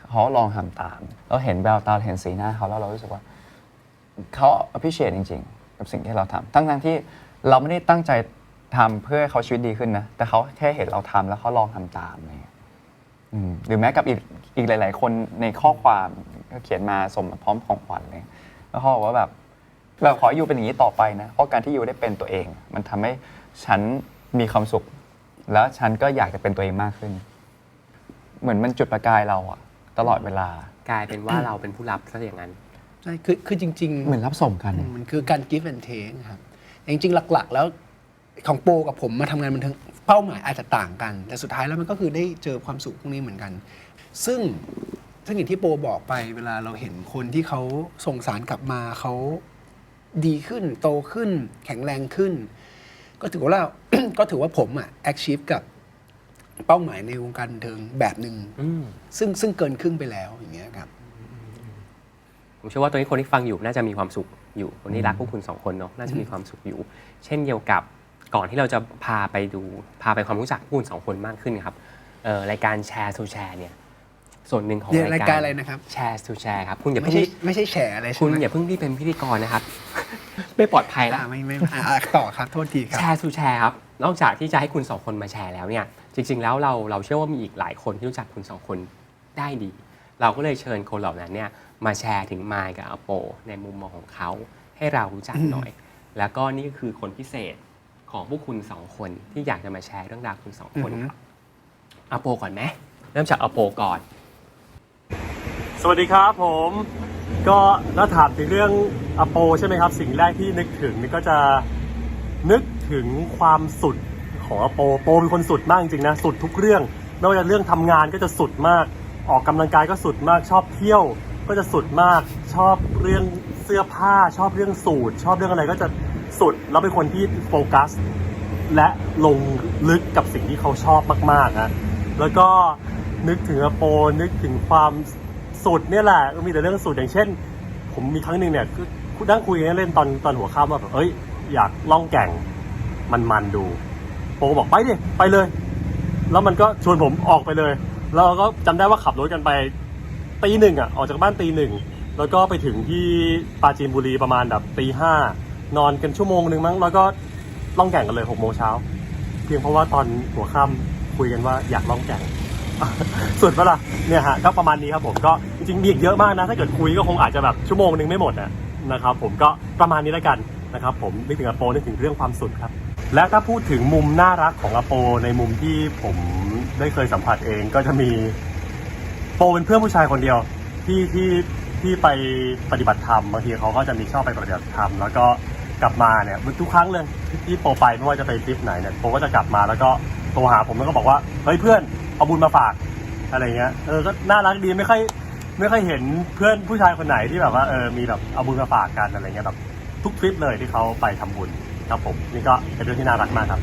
เขาลองทำตามเราเห็นแววตาเห็นสีหน้าเขาแล้วเรารู้สึกว่าเขา appreciate จริงๆกับสิ่งที่เราทำทั้งที่เราไม่ได้ตั้งใจทำเพื่อให้เขาชีวิตดีขึ้นนะแต่เขาแค่เห็นเราทำแล้วเขาลองทำตามอะไรเงี้ยหรือแม้กับอีกหลายๆคนในข้อความก็เขียนมาส่งมาพร้อมของขวัญเลยแล้วเขาบอกว่าแบบขออยู่เป็นอย่างนี้ต่อไปนะเพราะการที่อยู่ได้เป็นตัวเองมันทำให้ฉันมีความสุขแล้วฉันก็อยากจะเป็นตัวเองมากขึ้นเหมือนมันจุดประกายเราอะตลอดเวลาก ลายเป็นว่าเราเป็นผู้รับซะอย่างนั้น ใช่คือจริงๆ เหมือนรับส่งกัน มันคือการ give and take ครับจริงๆหลักๆ แล้วของโปกับผมมาทำงานบันเทิงเป้าหมายอาจจะต่างกัน แต่สุดท้ายแล้วมันก็คือได้เจอความสุขพวกนี้เหมือนกัน ซึ่งอย่างที่โปบอกไปเวลาเราเห็นคนที่เขาส่งสารกลับมาเขาดีขึ้นโตขึ้นแข็งแรงขึ้น ก็ถือว่าเรา ก็ถือว่าผมอะ achieve กับเป้าหมายในวงการบันเทิงแบบหนึ่งซึ่งเกินครึ่งไปแล้วอย่างเงี้ยครับ ผมเชื่อว่าตอนนี้คนที่ฟังอยู่น่าจะมีความสุขอยู่คนที่รักพวกคุณสองคนเนาะน่าจะมีความสุขอยู่ เช่นเดียวกับก่อนที่เราจะพาไปความรู้จักพวกคุณสองคนมากขึ้นครับรายการแชร์ทูแชร์เนี่ยส่วนหนึ่งของ รายการอะไรนะครับ แชร์ทูแชร์ครับคุณอย่า ไม่ เพิ่ง ใช่ไม่ใช่แฉอะไรใช่ คุณ ไหม อย่าเพิ่งที่เป็นพิธีกรนะครับ ไม่ปลอดภัยแล้ว ไม่ต่อครับโทษทีครับ แชร์ทูแชร์ครับนอกจากที่จะให้คุณสองคนมาแชร์แล้วเนี่ยจริงๆแล้วเราเชื่อว่ามีอีกหลายคนที่รู้จักคุณสองคนได้ดี เราก็เลยเชิญคนเหล่านั้นเนี่ยมาแชร์ถึงมายกับอโปในมุมมองของเขาให้เรารู้จักหน่อย แล้วก็นี่ก็คือคนพิเศษของพวกคุณสองคนที่อยากจะมาแชร์เรื่องราวคุณสองคนครับอโปก่อนไหมเริ่มจากอโปก่อน สวัสดีครับผมก็ถ้าถามถึงเรื่องอโปใช่ไหมครับสิ่งแรกที่นึกถึงนี่ก็จะนึกถึงความสุดของอโปเป็นคนสุดมากจริงๆนะสุดทุกเรื่องไม่ว่าจะเรื่องทำงานก็จะสุดมากออกกำลังกายก็สุดมากชอบเที่ยวก็จะสุดมากชอบเรื่องเสื้อผ้าชอบเรื่องสูทชอบเรื่องอะไรก็จะสุดแล้วเป็นคนที่โฟกัสและลงลึกกับสิ่งที่เขาชอบมากๆนะแล้วก็นึกถึงอโปนึกถึงความสุดเนี่ยแหละมีแต่เรื่องสุดอย่างเช่นผมมีครั้งหนึ่งเนี่ยคือนั่งคุยกันเล่นตอนหัวค่ำว่าแบบอยากล่องแก่งมันดูโปก็บอกไปดิไปเลยแล้วมันก็ชวนผมออกไปเลยแล้วเราก็จำได้ว่าขับรถกันไปตีหนึ่งออกจากบ้านตีหนึ่งแล้วก็ไปถึงที่ปราจีนบุรีประมาณแบบตีห้านอนกันชั่วโมงนึงมั้งแล้วก็ล่องแก่งกันเลย6 โมงเช้าเพียงเพราะว่าตอนหัวค่ำคุยกันว่าอยากล่องแก่ง สุดปะล่ะเนี่ยฮะก็ประมาณนี้ครับผมก็จริงๆมีอีกเยอะมากนะถ้าเกิดคุยก็คงอาจจะแบบชั่วโมงนึงไม่หมดนะครับผมก็ประมาณนี้แล้วกันนะครับผมนึกถึงอโปนึกถึงเรื่องความสุดครับและถ้าพูดถึงมุมน่ารักของอโปในมุมที่ผมได้เคยสัมผัสเองก็จะมีโปเป็นเพื่อนผู้ชายคนเดียวที่ไปปฏิบัติธรรมบางทีเขาก็จะมีชอบไปปฏิบัติธรรมแล้วก็กลับมาเนี่ยทุกครั้งเลยที่โปไปไม่ว่าจะไปทริปไหนเนี่ยโปก็จะกลับมาแล้วก็โทรหาผมแล้วก็บอกว่าเฮ้ยเพื่อนเอาบุญมาฝากอะไรเงี้ยก็น่ารักดีไม่ค่อยเห็นเพื่อนผู้ชายคนไหนที่แบบว่ามีแบบเอาบุญมาฝากกันอะไรเงี้ยแบบทุกทริปเลยที่เขาไปทำบุญครับผมนี่ก็เป็นเรื่องที่น่ารักมากครับ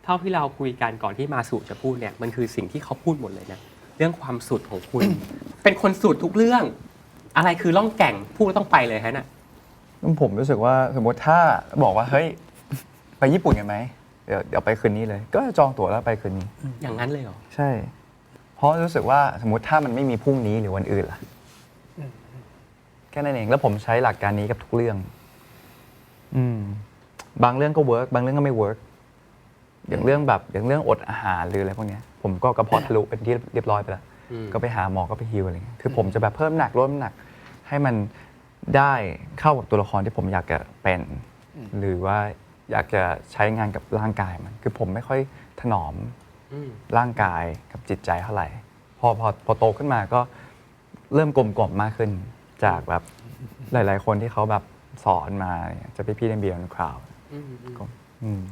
เท่าที่เราคุยกันก่อนที่มาสู่จะพูดเนี่ยมันคือสิ่งที่เขาพูดหมดเลยนะเรื่องความสุดของคุณ เป็นคนสุดทุกเรื่องอะไรคือล่องแก่งพูดต้องไปเลยฮะน่ะ ผมรู้สึกว่าสมมติถ้าบอกว่าเฮ้ยไปญี่ปุ่นกันไหมเดี๋ยวไปคืนนี้เลยก็จองตั๋วแล้วไปคืนนี้ อย่างนั้นเลยเหรอ ใช่เพราะรู้สึกว่าสมมติถ้ามันไม่มีพรุ่งนี้หรือวันอื่นล่ะแค่นั้นเองแล้วผมใช้หลักการนี้กับทุกเรื่องบางเรื่องก็เวิร์กบางเรื่องก็ไม่เวิร์กอย่างเรื่องอดอาหารหรืออะไรพวกเนี้ยผมก็กระเพาะทะลุเป็นที่เรียบร้อยไปแล้ว ก็ไปหาหมอก็ไปฮีลอะไรเงี้ยคือผมจะแบบเพิ่มหนักลดน้ำหนักให้มันได้เข้ากับตัวละครที่ผมอยากจะเป็น หรือว่าอยากจะใช้งานกับร่างกายมันคือผมไม่ค่อยถนอมร่างกายกับจิตใจเท่าไหร่พอโตขึ้นมาก็เริ่มกลมกล่อมมากขึ้นจากแบบหลายๆคนที่เขาแบบสอนมาจะไปพี่เดนเบียร์คราว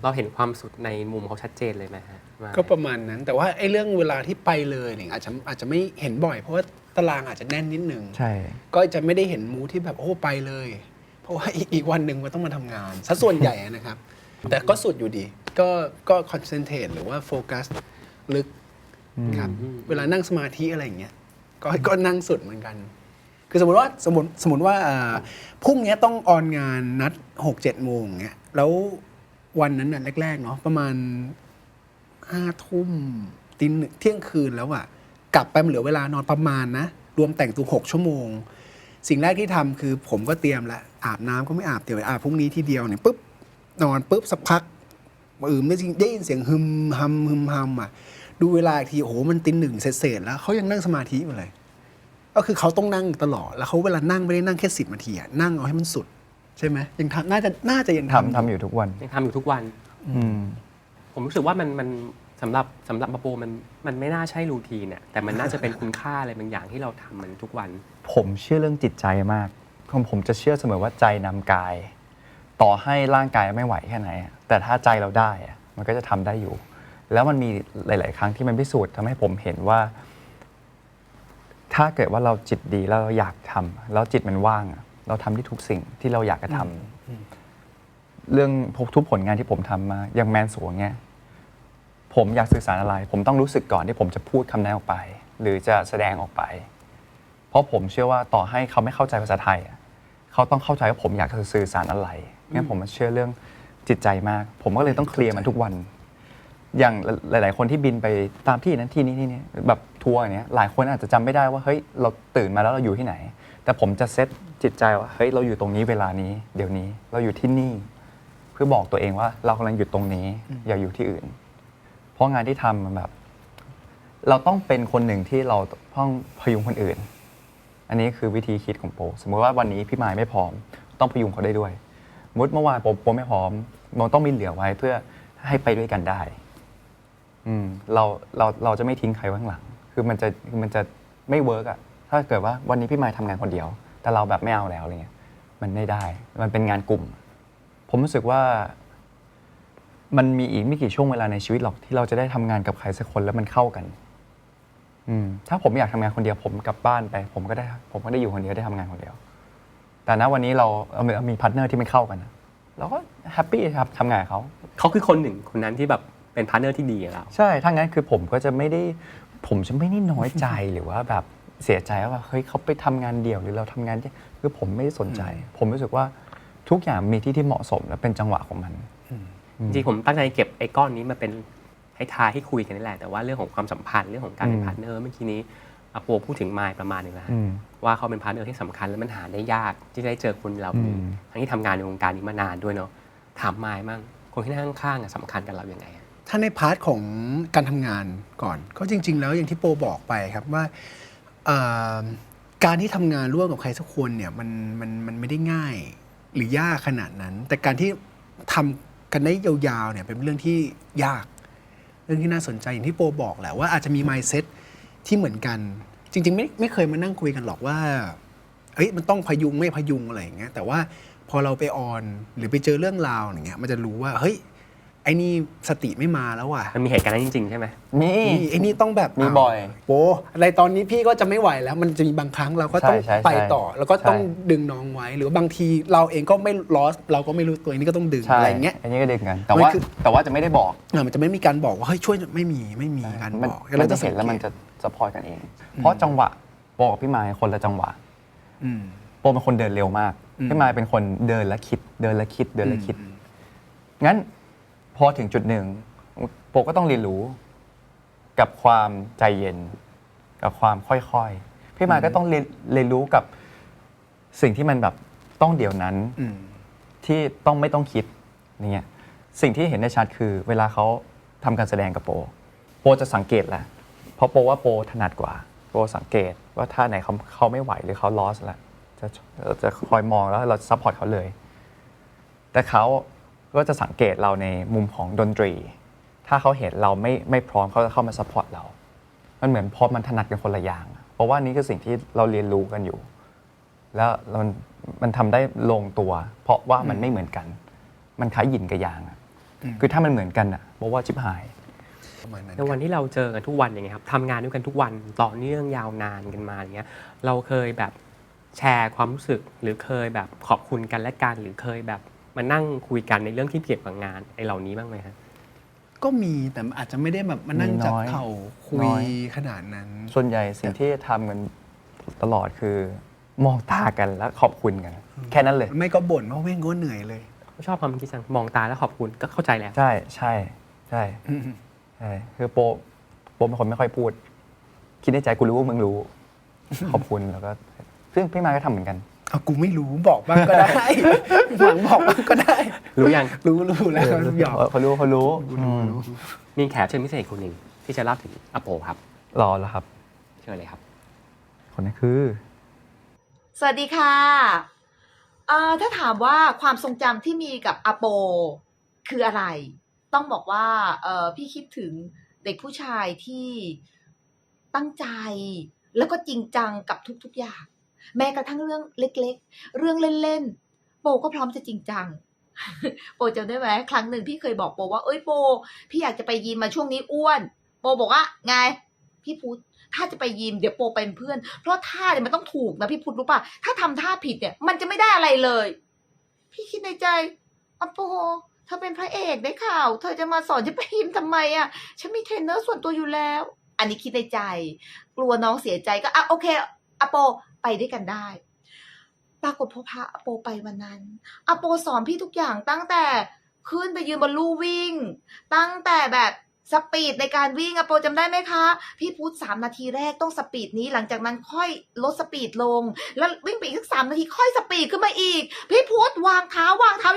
เราเห็นความสุดในมุมเขาชัดเจนเลยไหมฮะว่า ก็ประมาณนั้น แต่ว่าไอ้เรื่องเวลาที่ไปเลยเนี่ยอาจจะไม่เห็นบ่อย เพราะว่าตารางอาจจะแน่นนิดนึง ใช่ ก็จะไม่ได้เห็นมูที่แบบโอ้ไปเลย เพราะว่าอีกวันหนึ่งมันต้องมาทำงานซะส่วนใหญ่นะครับ แต่ก็สุดอยู่ดี ก็คอนเซนเทรตหรือว่าโฟกัสลึกครับเวลานั่งสมาธิอะไรอย่างเงี้ยก็นั่งสุดเหมือนกัน คือสมมติว่าพรุ่งนี้ต้องออนงานนัด 6-7 โมงเงี้ยแล้ววันนั้นน่ะแรกๆเนาะประมาณ5 ทุ่มตี 1เที่ยงคืนแล้วอะกลับไปมันเหลือเวลานอนประมาณนะรวมแต่งตัว6 ชั่วโมง สิ่งแรกที่ทำคือผมก็เตรียมละอาบน้ำก็ไม่อาบเดี๋ยวอาบพรุ่งนี้ทีเดียวเนี่ยปุ๊บนอนปุ๊บสักพักไม่ได้ยินเสียงฮึมฮัมอ่ะดูเวลาอีกทีโอ้โหมันตี 1เสร็จแล้วเขายังนั่งสมาธิอยู่เลยก็คือเขาต้องนั่งตลอดแล้วเขาเวลานั่งไม่ได้นั่งแค่10 นาทีอะนั่งเอาให้มันสุดใช่ไหมยังทำน่าจะยังทำ อยู่ทุกวัน ยังทำอยู่ทุกวัน ผมรู้สึกว่ามันสำหรับมาโปมันไม่น่าใช่รูทีนเนี่ยแต่มันน่าจะเป็นคุณค่าอะไรบางอย่างที่เราทำมันทุกวัน ผมเชื่อเรื่องจิตใจมากผมจะเชื่อเสมอว่าใจนำกาย ต่อให้ร่างกายไม่ไหวแค่ไหนแต่ถ้าใจเราได้มันก็จะทำได้อยู่ แล้วมันมีหลาย ๆ ครั้งที่มันพิสูจน์ทำให้ผมเห็นว่า ถ้าเกิดว่าเราจิตดีแล้วเราอยากทำแล้วจิตมันว่างเราทำได้ทุกสิ่งที่เราอยากจะทำเรื่องทุกผลงานที่ผมทำมาอย่างแมนสวงเนี่ยผมอยากสื่อสารอะไร ผมต้องรู้สึกก่อนที่ผมจะพูดคำนั้นออกไป หรือจะแสดงออกไป เพราะผมเชื่อว่าต่อให้เขาไม่เข้าใจภาษาไทยเขาต้องเข้าใจว่าผมอยากจะสื่อสารอะไรงั้นผมเชื่อเรื่องจิตใจมาก ผมก็เลยต้องเคลียร์มันทุกวัน อย่างหลาย ๆ คนที่บินไปตามที่นั้นที่นี่แบบทัวร์อย่างเนี้ยหลายคนอาจจะจำไม่ได้ว่าเฮ้ยเราตื่นมาแล้วเราอยู่ที่ไหน แต่ผมจะเซตจิตใจว่าเฮ้ยเราอยู่ตรงนี้เวลานี้เดี๋ยวนี้เราอยู่ที่นี่ เพื่อบอกตัวเองว่าเรากำลังอยู่ตรงนี้อย่าอยู่ที่อื่น เพราะงานที่ทำมันแบบ เราต้องเป็นคนหนึ่งที่เราต้องพยุงคนอื่น อันนี้คือวิธีคิดของโปสมมติว่าวันนี้พี่มายไม่พร้อมต้องพยุงเขาได้ด้วยสมมติเมื่อวานโปไม่พร้อมมันต้องมีเหลือไว้เพื่อให้ไปด้วยกันได้เราจะไม่ทิ้งใครไว้ข้างหลังคือมันจะไม่เวิร์กอะถ้าเกิดว่าวันนี้พี่มายทำงานคนเดียวแต่เราแบบไม่เอาแล้วอะไรเงี้ยมันไม่ได้มันเป็นงานกลุ่มผมรู้สึกว่ามันมีอีกไม่กี่ช่วงเวลาในชีวิตหรอกที่เราจะได้ทำงานกับใครสักคนแล้วมันเข้ากันถ้าผมอยากทำงานคนเดียวผมกลับบ้านไปผมก็ได้อยู่คนเดียวได้ทำงานคนเดียวแต่ณวันนี้เรามีพาร์ทเนอร์ที่ไม่เข้ากันเราก็แฮปปี้ครับทำงานกับเขาคือคนหนึ่งคนนั้นที่แบบเป็นพาร์ทเนอร์ที่ดีกับเราใช่ถ้างั้นคือผมจะไม่ได้น้อยใจหรือว่าแบบเสียใจว่าเฮ้ยเขาไปทำงานเดี่ยวหรือเราทำงานคือผมไม่ได้สนใจผมรู้สึกว่าทุกอย่างมีที่เหมาะสมและเป็นจังหวะของมันจริงๆผมตั้งใจเก็บไอ้ก้อนนี้มาเป็นให้ทายให้คุยกันนี่แหละแต่ว่าเรื่องของความสัมพันธ์เรื่องของการเป็นพาร์ทเนอร์เมื่อกี้นี้อาโปพูดถึงมายประมาณนึงแล้วว่าเขาเป็นพาร์ทเนอร์ที่สำคัญและมันหาได้ยากที่ได้เจอคนเราทั้งที่ทำงานในวงการนี้มานานด้วยเนาะถามมายมั่งคนที่นั่งข้างๆสำคัญกับเราอย่างไงถ้าในพาร์ทของการทำงานก่อนก็จริงๆแล้วอย่างที่โปบอกไปครับว่าการที่ทำงานร่วมกับใครสักคนเนี่ยมันไม่ได้ง่ายหรือยากขนาดนั้นแต่การที่ทำกันได้ยาวๆเนี่ยเป็นเรื่องที่ยากเรื่องที่น่าสนใจอย่างที่โปบอกแหละว่าอาจจะมี mindset ที่เหมือนกันจริงๆไม่เคยมานั่งคุยกันหรอกว่าเฮ้ยมันต้องพยุงไม่พยุงอะไรอย่างเงี้ยแต่ว่าพอเราไปออนหรือไปเจอเรื่องราวอย่างเงี้ยมันจะรู้ว่าเฮ้ยไอ้นี่สติไม่มาแล้วว่ะมันมีเหตุการณ์นั้นจริงๆใช่ไหมมีไอ้นี่ต้องแบบมีบ่อยโปอะไรตอนนี้พี่ก็จะไม่ไหวแล้วมันจะมีบางครั้งเราก็ต้องไปต่อแล้วก็ต้องดึงน้องไว้หรือบางทีเราเองก็ไม่ลอสเราก็ไม่รู้ตัวนี้ก็ต้องดึงอะไรเงี้ยอันนี้ก็ดึงกันแต่ว่าจะไม่ได้บอกมันจะไม่มีการบอกว่าเฮ้ยช่วยไม่มีการบอกเราจะเห็นแล้วมันจะซัพพอร์ตกันเองเพราะจังหวะโปกับพี่มายคนละจังหวะโปเป็นคนเดินเร็วมากพี่มายเป็นคนเดินและคิดงั้นพอถึงจุดหนึ่งโปก็ต้องเรียนรู้กับความใจเย็นกับความค่อยๆพี่มายก็ต้องเรียนรู้กับสิ่งที่มันแบบต้องเดี๋ยวนั้นที่ไม่ต้องคิดนี่ สิ่งที่เห็นได้ชัดคือเวลาเขาทำการแสดงกับโปจะสังเกตแหละเพราะโปว่าโปถนัดกว่า โปรสังเกตว่าท่าไหนเขาไม่ไหวหรือเขา lost แล้วจะคอยมองแล้วเราซัพพอร์ตเขาเลย แต่เขาก็จะสังเกตเราในมุมของดนตรี ถ้าเขาเห็นเราไม่พร้อมเขาจะเข้ามาซัพพอร์ตเรามันเหมือนพอมันถนัดกันคนละอย่างเพราะว่านี่คือสิ่งที่เราเรียนรู้กันอยู่ แล้วมันทำได้ลงตัว เพราะว่ามันไม่เหมือนกัน มันคล้ายหยินกับหยางคือถ้ามันเหมือนกันอ่ะเพราะว่าชิบหาย ประมาณนั้น ในวันที่เราเจอกันทุกวันอย่างเงี้ยครับทำงานด้วยกันทุกวันต่อเนื่องยาวนานกันมาอย่างเงี้ยเราเคยแบบแชร์ความรู้สึกหรือเคยแบบขอบคุณกันและกันหรือเคยแบบมานั่งคุยกันในเรื่องที่เกี่ยวกับงานไอ้เหล่านี้บ้างไหมครับ ก็มีแต่อาจจะไม่ได้แบบมานั่ง มีน้ จับ อย เข่าคุ น้ ย อย ขนาดนั้น ส่วนใหญ่สิ่งที่ทำกันตลอดคือมองตากันแล้วขอบคุณกัน แค่นั้นเลย ไม่ก็บ่นว่าเว้งก็เหนื่อยเลย ชอบความคิดจังมองตาแล้วขอบคุณก็เข้าใจแล้ว ใช่ใช่คือโปเป็นคนไม่ค่อยพูด คิดในใจกูรู้ว่ามึงรู้ ขอบคุณแล้วก็ซึ่งพี่มาก็ทำเหมือนกัน เอากูไม่รู้บอกบ้างก็ได้ หวังบอกบ้างก็ได้ รู้ยัง รู้แล้วหยอก เขารู้ มีแขกเชิญพิเศษคนหนึ่งที่จะเล่าถึงอโปครับ รอแล้วครับ เชิญเลยครับ คนนี้คือ สวัสดีค่ะถ้าถามว่าความทรงจำที่มีกับอาโปคืออะไร ต้องบอกว่าพี่คิดถึงเด็กผู้ชายที่ตั้งใจแล้วก็จริงจังกับทุกๆอย่าง แม้กระทั่งเรื่องเล็กๆ เรื่องเล่นๆ โปก็พร้อมจะจริงจัง โปจำได้ไหมครั้งหนึ่งพี่เคยบอกโปว่าเอ้ยโปพี่อยากจะไปยิมมาช่วงนี้อ้วน โปบอกว่าไงพี่พุธถ้าจะไปยิมเดี๋ยวโปเป็นเพื่อนเพราะท่าเนี่ยมันต้องถูกนะพี่พุธรู้ป่ะถ้าทำท่าผิดเนี่ยมันจะไม่ได้อะไรเลย พี่คิดในใจอโปเธอเป็นพระเอกได้ข่าวเธอจะมาสอนฉันไปยิมทำไมอ่ะฉันมีเทรนเนอร์ส่วนตัวอยู่แล้ว อันนี้คิดในใจ กลัวน้องเสียใจก็โอเคอโปไปด้วยกันได้ปรากฏพอพาอโปไปวันนั้นอโปสอนพี่ทุกอย่างตั้งแต่ขึ้นไปยืนบนลู่วิ่งตั้งแต่แบบสปีดในการวิ่งอโปจำได้ไหมคะพี่พูด3 นาทีแรกต้องสปีดนี้หลังจากนั้นค่อยลดสปีดลงแล้ววิ่งไปอีกสัก3 นาทีค่อยสปีดขึ้นมาอีกพี่พูดวางเท้า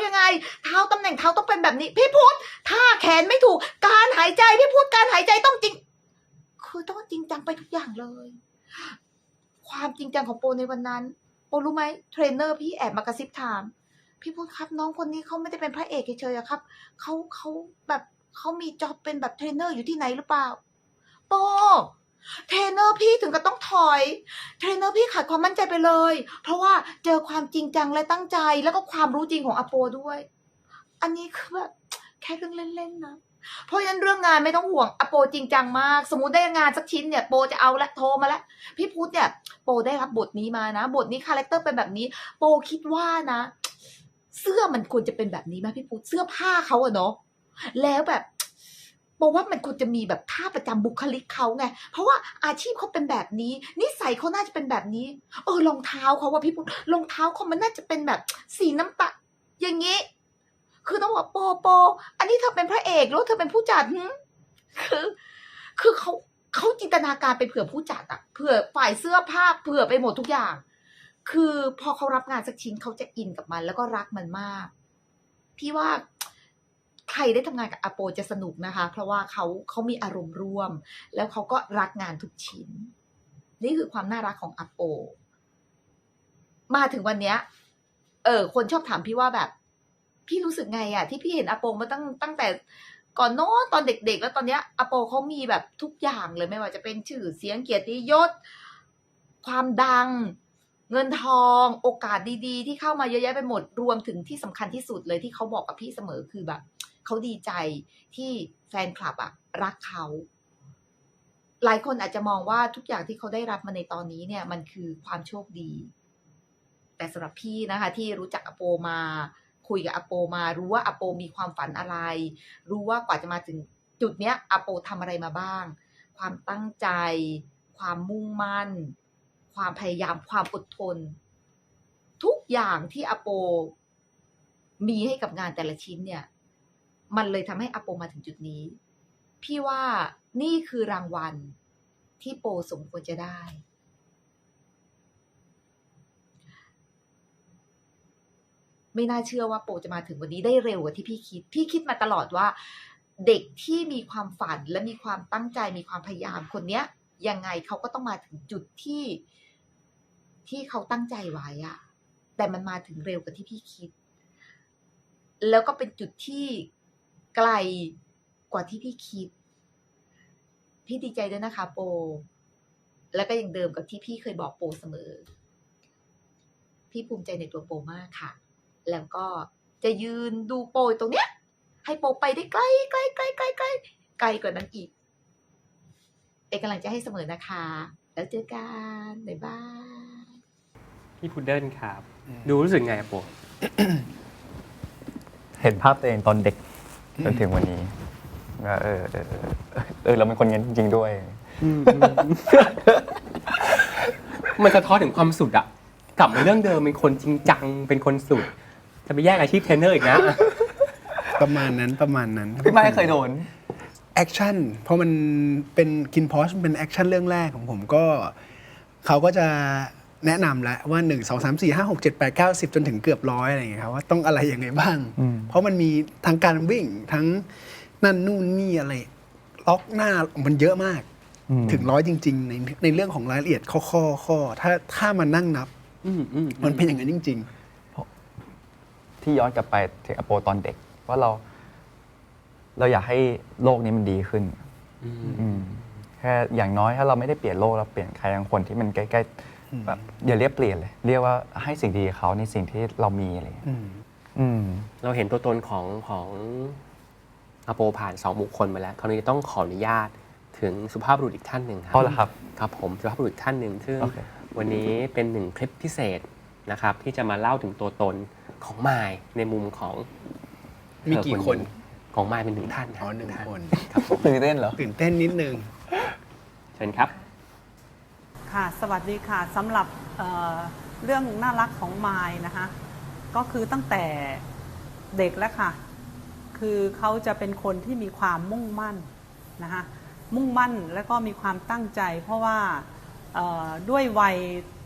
ยังไงเท้าตำแหน่งเท้าต้องเป็นแบบนี้พี่พูดท่าแขนไม่ถูกการหายใจพี่พูดการหายใจต้องจริงคือต้องจริงจังไปทุกอย่างเลยความจริงจังของโปในวันนั้นโปรู้ไหมเทรนเนอร์พี่แอบมากระซิบถามพี่พูดครับน้องคนนี้เขาไม่ได้เป็นพระเอกเฉยๆครับเขาแบบเขามีจ็อบเป็นแบบเทรนเนอร์อยู่ที่ไหนหรือเปล่าโปเทรนเนอร์พี่ถึงกับต้องถอยเทรนเนอร์พี่ขาดความมั่นใจไปเลยเพราะว่าเจอความจริงจังและตั้งใจแล้วก็ความรู้จริงของอโปด้วยอันนี้คือแบบแค่เรื่องเล่นๆนะเพราะฉะนั้นเรื่องงานไม่ต้องห่วงอโปจริงจังมากสมมุติได้งานสักชิ้นเนี่ยโปจะเอาและโทรมาแล้วพี่พุธเนี่ยโปได้รับบทนี้มานะบทนี้คาแรคเตอร์เป็นแบบนี้โปคิดว่านะเสื้อมันควรจะเป็นแบบนี้ไหมพี่พุธเสื้อผ้าเขาอะเนาะแล้วแบบบอกว่ามันควรจะมีแบบท่าประจำบุคลิกเขาไงเพราะว่าอาชีพเขาเป็นแบบนี้นิสัยเขาน่าจะเป็นแบบนี้รองเท้าเขาว่าพี่พุธรองเท้าเขามันน่าจะเป็นแบบสีน้ำตาลอย่างงี้คือต้องบอกโปอันนี้เธอเป็นพระเอกแล้วเธอเป็นผู้จัดคือเขาจินตนาการไปเผื่อผู้จัดอะเผื่อฝ่ายเสื้อผ้าเผื่อไปหมดทุกอย่าง คือพอเขารับงานสักชิ้นเขาจะอินกับมันแล้วก็รักมันมากพี่ว่าใครได้ทำงานกับอาโปจะสนุกนะคะเพราะว่าเขามีอารมณ์ร่วมแล้วเขาก็รักงานทุกชิ้นนี่คือความน่ารักของอาโปมาถึงวันเนี้ยคนชอบถามพี่ว่าแบบพี่รู้สึกไงอะที่พี่เห็นอาโปมาตั้งแต่ก่อนโน้นตอนเด็กๆแล้วตอนเนี้ยอาโปเขามีแบบทุกอย่างเลยไม่ว่าจะเป็นชื่อเสียงเกียรติยศความดังเงินทองโอกาสดีๆที่เข้ามาเยอะแยะไปหมดรวมถึงที่สำคัญที่สุดเลยที่เขาบอกกับพี่เสมอคือแบบเขาดีใจที่แฟนคลับอะรักเขาหลายคนอาจจะมองว่าทุกอย่างที่เขาได้รับมาในตอนนี้เนี่ยมันคือความโชคดีแต่สำหรับพี่นะคะที่รู้จักอาโปมาคุยกับอาโปมารู้ว่าอาโปมีความฝันอะไรรู้ว่ากว่าจะมาถึงจุดเนี้ยอาโปทำอะไรมาบ้างความตั้งใจความมุ่งมั่นความพยายามความอดทนทุกอย่างที่อาโปมีให้กับงานแต่ละชิ้นเนี่ยมันเลยทำให้อาโปมาถึงจุดนี้พี่ว่านี่คือรางวัลที่โปสมควรจะได้ไม่น่าเชื่อว่าโปจะมาถึงวันนี้ได้เร็วกว่าที่พี่คิดมาตลอดว่าเด็กที่มีความฝันและมีความตั้งใจมีความพยายามคนเนี้ย ยังไงเขาก็ต้องมาถึงจุดที่เขาตั้งใจไว้อะแต่มันมาถึงเร็วกว่าที่พี่คิด แล้วก็เป็นจุดที่ไกลกว่าที่พี่คิด พี่ดีใจด้วยนะคะโป แล้วก็ยังเดิมกับที่พี่เคยบอกโปเสมอ พี่ภูมิใจในตัวโปมากค่ะ แล้วก็จะยืนดูโปตรงเนี้ย ให้โปไปได้ไกลไกลไกลไกลไกลไกลกว่านั้นอีก เป็นกำลังใจให้เสมอนะคะ แล้วเจอกันบ๊ายบาย พี่พุดเดิ้ลครับ ดูรู้สึกไงอะโป เห็นภาพตัวเองตอนเด็กจนถึงวันนี้ว่าเราเป็นคนงั้นจริงๆด้วย มันสะท้อนถึงความสุดอะกลับมาเรื่องเดิมเป็นคนจริงจังเป็นคนสุด จะไปแยกอาชีพเทรนเนอร์อีกนะ ประมาณนั้นประมาณนั้น พี่ไม่เคยโดน แอคชั่นเพราะมันเป็นกินพอชเป็นแอคชั่นเรื่องแรกของผมก็เขาก็จะแนะนำแล้วว่า 1 2 3 4 5 6 7 8 9 10 จนถึงเกือบ100อะไรอย่างเงี้ยครับว่าต้องอะไรยังไงบ้าง เพราะมันมีทั้งการวิ่งทั้งนั่นนู่นนี่อะไรล็อกหน้ามันเยอะมากถึง100จริงๆในเรื่องของรายละเอียดข้อถ้ามันนั่งนับมันเป็นอย่างนั้นจริง ที่ย้อนกลับไปถึงอโปตอนเด็กว่าเราอยากให้โลกนี้มันดีขึ้นแค่อย่างน้อยถ้าเราไม่ได้เปลี่ยนโลกเราเปลี่ยนใครบางคนที่มันใกล้ๆแบบอย่าเรียกเปลี่ยนเลยเรียกว่าให้สิ่งดีกับเขาในสิ่งที่เรามีอะไรอย่างเงี้ย เราเห็นตัวตนของอาโปผ่าน2 บุคคลมาแล้วคราวนี้ต้องขออนุญาตถึงสุภาพบุรุษอีกท่านหนึ่งครั อ๋อเหรอครับ ครับผมสุภาพบุรุษอีกท่านหนึ่งซึ่ง โอเค วันนี้เป็น1 คลิปพิเศษนะครับที่จะมาเล่าถึงตัวตนของมายในมุมของ ๆ มีกี่คน ของมายเป็น1 ท่าน อ๋อ1 คน ครับผม ตื่นเต้นเหรอ ตื่นเต้นนิดนึง เชิญครับ ค่ะสวัสดีค่ะสำหรับเรื่องน่ารักของมายนะคะก็คือตั้งแต่เด็กแล้วค่ะคือเขาจะเป็นคนที่มีความมุ่งมั่นนะคะมุ่งมั่นแล้วก็มีความตั้งใจ เพราะว่าด้วยวัย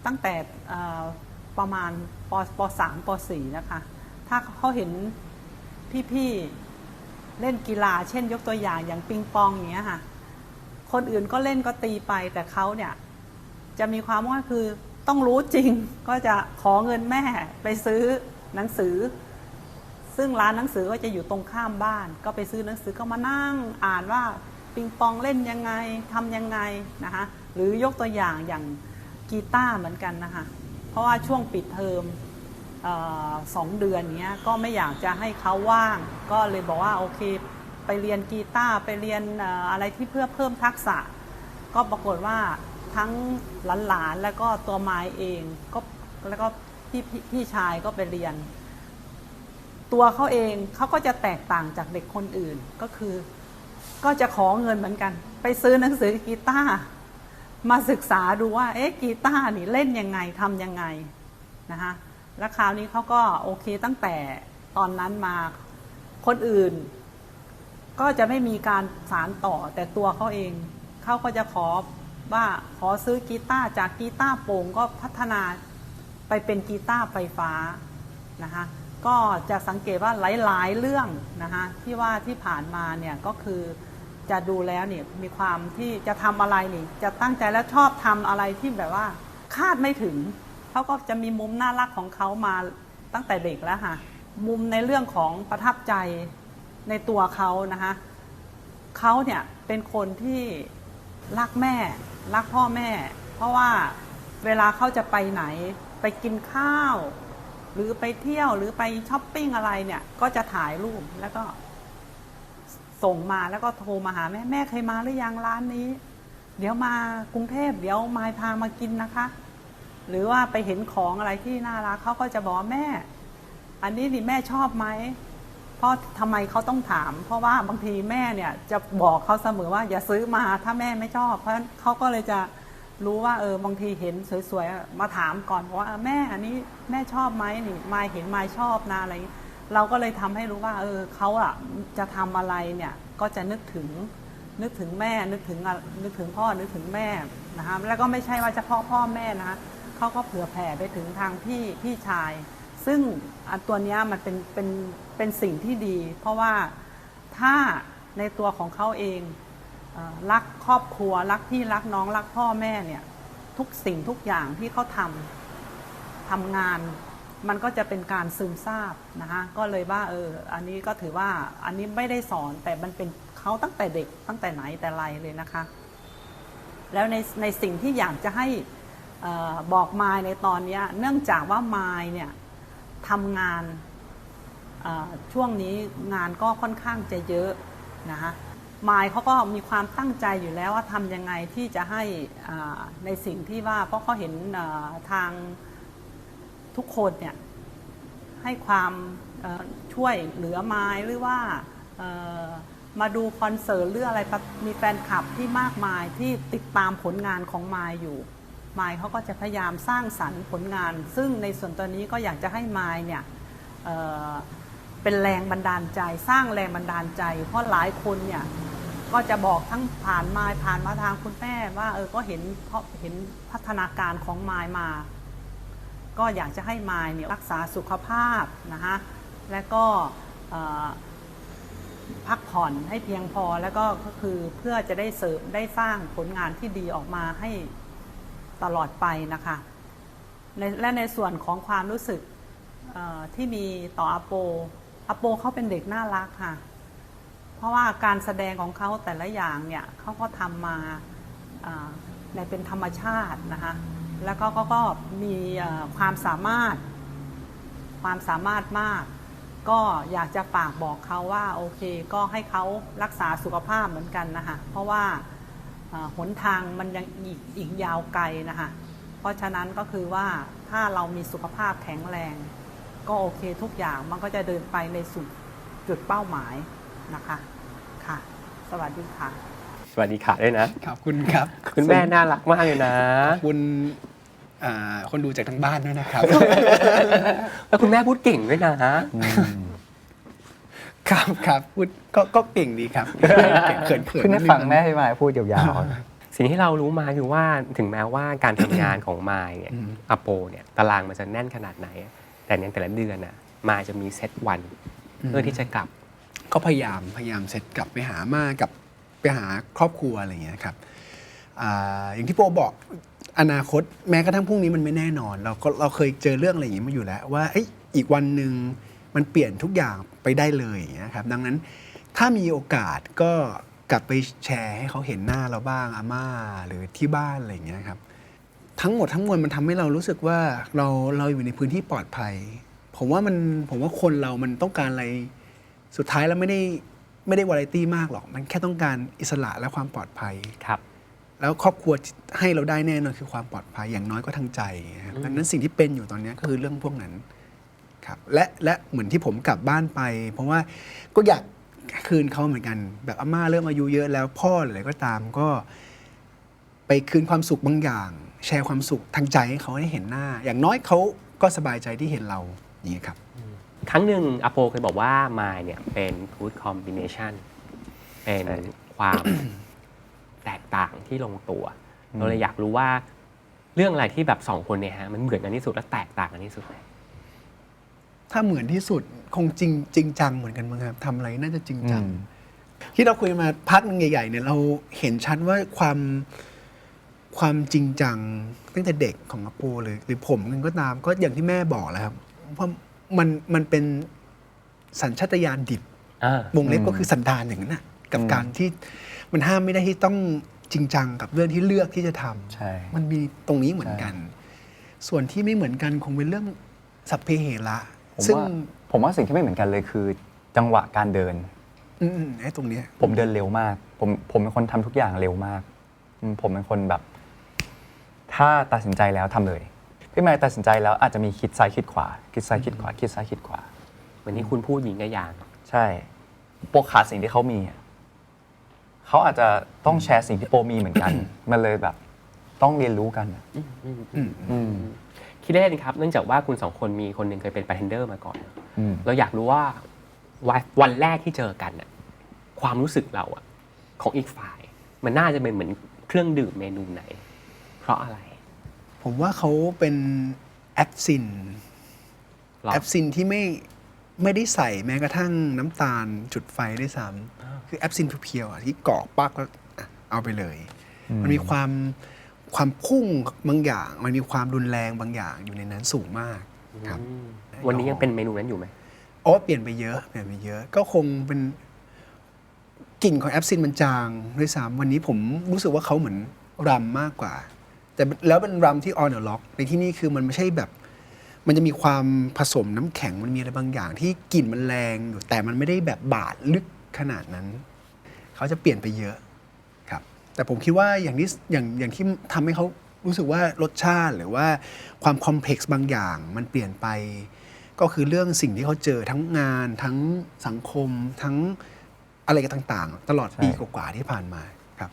ตั้งแต่ประมาณป .3 ป .4 นะคะถ้าเขาเห็นพี่ๆเล่นกีฬาเช่นยกตัวอย่างปิงปองอย่างเงี้ยค่ะคนอื่นก็เล่นก็ตีไปแต่เขาเนี่ยจะมีความว่าคือต้องรู้จริงก็จะขอเงินแม่ไปซื้อหนังสือซึ่งร้านหนังสือก็จะอยู่ตรงข้ามบ้านก็ไปซื้อหนังสือก็มานั่งอ่านว่าปิงปองเล่นยังไงทำยังไงนะคะหรือยกตัวอย่างกีตาร์เหมือนกันนะคะเพราะว่าช่วงปิดเทอม2 เดือนเนี้ยก็ไม่อยากจะให้เขาว่างก็เลยบอกว่าโอเคไปเรียนกีตาร์ไปเรียนอะไรที่เพื่อเพิ่มทักษะก็ปรากฏว่าทั้งหลานๆแล้วก็ตัวไม้เองก็แล้วก็พี่ชายก็ไปเรียนตัวเขาเองเขาก็จะแตกต่างจากเด็กคนอื่นก็คือก็จะขอเงินเหมือนกันไปซื้อหนังสือกีตาร์มาศึกษาดูว่ากีตาร์นี่เล่นยังไงทำยังไงนะคะแล้วคราวนี้เขาก็โอเคตั้งแต่ตอนนั้นมาคนอื่นก็จะไม่มีการสานต่อแต่ตัวเขาเองเขาก็จะขอซื้อกีตาร์จากกีตาร์โปร่งก็พัฒนาไปเป็นกีตาร์ไฟฟ้านะคะก็จะสังเกตว่าหลายๆเรื่องนะคะที่ว่าที่ผ่านมาเนี่ยก็คือจะดูแล้วเนี่ยมีความที่จะทำอะไรนี่จะตั้งใจและชอบทำอะไรที่แบบว่าคาดไม่ถึงเขาก็จะมีมุมน่ารักของเขามาตั้งแต่เด็กแล้วค่ะมุมในเรื่องของประทับใจในตัวเขานะคะเขาเนี่ยเป็นคนที่รักแม่รักพ่อแม่เพราะว่าเวลาเขาจะไปไหนไปกินข้าวหรือไปเที่ยวหรือไปช้อปปิ้งอะไรเนี่ยก็จะถ่ายรูปแล้วก็ส่งมาแล้วก็โทรมาหาแม่เคยมาหรือยังร้านนี้เดี๋ยวมากรุงเทพเดี๋ยวมายพามากินนะคะหรือว่าไปเห็นของอะไรที่น่ารักเขาก็จะบอกแม่อันนี้นี่แม่ชอบไหมเพราะทำไมเขาต้องถามเพราะว่าบางทีแม่เนี่ยจะบอกเขาเสมอว่าอย่าซื้อมาถ้าแม่ไม่ชอบเพราะฉะนั้นเขาก็เลยจะรู้ว่าบางทีเห็นสวยๆมาถามก่อนว่าแม่อันนี้แม่ชอบไหมนี่มายเห็นมายชอบนะอะไรเราก็เลยทำให้รู้ว่าเขาจะทำอะไรเนี่ยก็จะนึกถึงแม่นึกถึงพ่อนึกถึงแม่นะคะแล้วก็ไม่ใช่ว่าเฉพาะพ่อแม่นะคะเขาก็เผื่อแผ่ไปถึงทางพี่ชายซึ่งตัวนี้มันเป็นสิ่งที่ดีเพราะว่าถ้าในตัวของเขาเอง รักครอบครัวรักพี่รักน้องรักพ่อแม่เนี่ยทุกสิ่งทุกอย่างที่เขาทำงานมันก็จะเป็นการซึมซาบนะคะก็เลยว่าอันนี้ก็ถือว่าอันนี้ไม่ได้สอนแต่มันเป็นเขาตั้งแต่เด็กตั้งแต่ไหนแต่ไรเลยนะคะแล้วในสิ่งที่อยากจะให้บอกมายในตอนนี้เนื่องจากว่ามายเนี่ยทำงานช่วงนี้งานก็ค่อนข้างจะเยอะนะคะมายเขาก็มีความตั้งใจอยู่แล้วว่าทำยังไงที่จะให้ในสิ่งที่ว่าเพราะเขาเห็นทางทุกคนเนี่ยให้ความช่วยเหลือมายหรือว่ามาดูคอนเสิร์ตหรืออะไรมีแฟนคลับที่มากมายที่ติดตามผลงานของมายอยู่มายเขาก็จะพยายามสร้างสรรค์ผลงานซึ่งในส่วนตัวนี้ก็อยากจะให้มายเนี่ยเป็นแรงบันดาลใจสร้างแรงบันดาลใจเพราะหลายคนเนี่ยก็จะบอกทั้งผ่านมาทางคุณแม่ว่าก็เห็นพัฒนาการของมายมาก็อยากจะให้มายเนี่ยรักษาสุขภาพนะคะและก็พักผ่อนให้เพียงพอแล้วก็คือเพื่อจะได้สร้างผลงานที่ดีออกมาให้ตลอดไปนะคะและในส่วนของความรู้สึกที่มีต่ออโปเขาเป็นเด็กน่ารักค่ะเพราะว่าการแสดงของเขาแต่ละอย่างเนี่ยเขาก็ทำมาในเป็นธรรมชาตินะคะแล้วก็มีความสามารถมากก็อยากจะฝากบอกเขาว่าโอเคก็ให้เขารักษาสุขภาพเหมือนกันนะคะเพราะว่าหนทางมันยังอีกยาวไกลนะคะเพราะฉะนั้นก็คือว่าถ้าเรามีสุขภาพแข็งแรงก็โอเคทุกอย่างมันก็จะเดินไปในสู่จุดเป้าหมายนะคะค่ะสวัสดีค่ะ สวัสดีค่ะด้วยนะ ขอบคุณครับ คุณแม่น่ารักมากเลยนะ ขอบคุณคนดูจากทางบ้านด้วยนะครับ แล้วคุณแม่พูดเก่งด้วยนะ ครับพูดก็เก่งดีครับเขิน เพิ่งได้ฟังแม่ให้มายพูดยาว สิ่งที่เรารู้มาคือว่าถึงแม้ว่าการทำงานของมายเนี่ยอโปเนี่ยตารางมันจะแน่นขนาดไหนแต่ในแต่ละเดือนน่ะมายจะมีเซตวันเพื่อที่จะกลับ ก็พยายามเสร็จกลับไปหามากับไปหาครอบครัวอะไรอย่างเงี้ยครับอย่างที่โปบอกอนาคตแม้กระทั่งพรุ่งนี้มันไม่แน่นอนเราเคยเจอเรื่องอะไรอย่างงี้มาอยู่แล้วว่าอีกวันหนึ่งมันเปลี่ยนทุกอย่างไปได้เลยอย่างเงี้ยครับดังนั้นถ้ามีโอกาสก็กลับไปแชร์ให้เขาเห็นหน้าเราบ้างอาม่าหรือที่บ้านอะไรอย่างเงี้ยครับทั้งหมดทั้งมวลมันทำให้เรารู้สึกว่าเราอยู่ในพื้นที่ปลอดภัยผมว่าคนเรามันต้องการอะไรสุดท้ายแล้วไม่ได้วาไรตี้มากหรอกมันแค่ต้องการอิสระและความปลอดภัยครับแล้วครอบครัวให้เราได้แน่นอนคือความปลอดภัยอย่างน้อยก็ทางใจดังนั้นสิ่งที่เป็นอยู่ตอนนี้คือเรื่องพวกนั้นครับและเหมือนที่ผมกลับบ้านไปเพราะว่าก็อยากคืนเขาเหมือนกันแบบอาม่าเริ่มอายุเยอะแล้วพ่ออะไรก็ตามก็ไปคืนความสุขบางอย่างแชร์ความสุขทางใจให้เขาได้เห็นหน้าอย่างน้อยเขาก็สบายใจที่เห็นเราอย่างนี้ครับครั้งหนึ่งอโปเคยบอกว่ามายเนี่ยเป็น good combination เป็นความ แตกต่างที่ลงตัวเราเลยอยากรู้ว่าเรื่องอะไรที่แบบสองคนเนี่ยฮะมันเหมือนกันที่สุดและแตกต่างกันที่สุดไหมถ้าเหมือนที่สุดคงจริงจังเหมือนกันมั้งครับทำอะไรน่าจะจริงจังที่เราคุยมาพักนึงใหญ่ๆเนี่ยเราเห็นชัดว่าความจริงจังตั้งแต่เด็กของอโปเลยหรือผมก็ตามก็อย่างที่แม่บอกแหละครับเพราะมันเป็นสัญชาตญาณดิบวงเล็บก็คือสันดานอย่างนั้นนะกับการที่มันห้ามไม่ได้ที่ต้องจริงจังกับเรื่องที่เลือกที่จะทำมันมีตรงนี้เหมือนกันส่วนที่ไม่เหมือนกันคงเป็นเรื่องสัพเพเหระซึ่งผมว่าสิ่งที่ไม่เหมือนกันเลยคือจังหวะการเดินไอ้ตรงนี้ผมเดินเร็วมากผมเป็นคนทำทุกอย่างเร็วมากผมเป็นคนแบบถ้าตัดสินใจแล้วทำเลยพี่มายตัดสินใจแล้วอาจจะมีคิดซ้ายคิดขวาคิดซ้ายคิดขวาคิดซ้ายคิดขวาวันนี้คุณพูดหญิงกับยางใช่โปขาดสิ่งที่เขามีเขาอาจจะต้องแชร์สิ่งที่โปมีเหมือนกัน มันเลยแบบต้องเรียนรู้กันคิดเล่นครับเนื่องจากว่าคุณสองคนมีคนหนึ่งเคยเป็นบาร์เทนเดอร์มาก่อนเราอยากรู้ว่าวันแรกที่เจอกันน่ะความรู้สึกเราอะของอีกฝ่ายมันน่าจะเป็นเหมือนเครื่องดื่มเมนูไหนเพราะอะไรผมว่าเขาเป็นแอปซินที่ไม่ได้ใส่แม้กระทั่งน้ำตาลจุดไฟด้วยซ้ำคือแอปซินเพียวๆที่กรอกปักแล้ว เอาไปเลย มันมีความพุ่งบางอย่างมันมีความรุนแรงบางอย่างอยู่ในนั้นสูงมากครับ วันนี้ยังเป็นเมนูนั้นอยู่ไหม เปลี่ยนไปเยอะก็คงเป็นกลิ่นของแอปซินมันจางด้วยซ้ำวันนี้ผมรู้สึกว่าเขาเหมือนรัมมากกว่า แต่แล้วเป็นรัมที่ on the rock ในที่นี่คือมันไม่ใช่แบบมันจะมีความผสมน้ำแข็งมันมีอะไรบางอย่างที่กลิ่นมันแรงอยู่แต่มันไม่ได้แบบบาดลึกขนาดนั้นเขาจะเปลี่ยนไปเยอะครับแต่ผมคิดว่าอย่างที่ทำให้เขารู้สึกว่ารสชาติหรือว่าความคอมเพล็กซ์บางอย่างมันเปลี่ยนไปก็คือเรื่องสิ่งที่เขาเจอทั้งงานทั้งสังคมทั้งอะไรกันต่างๆตลอดปีกว่าๆที่ผ่านมาครับ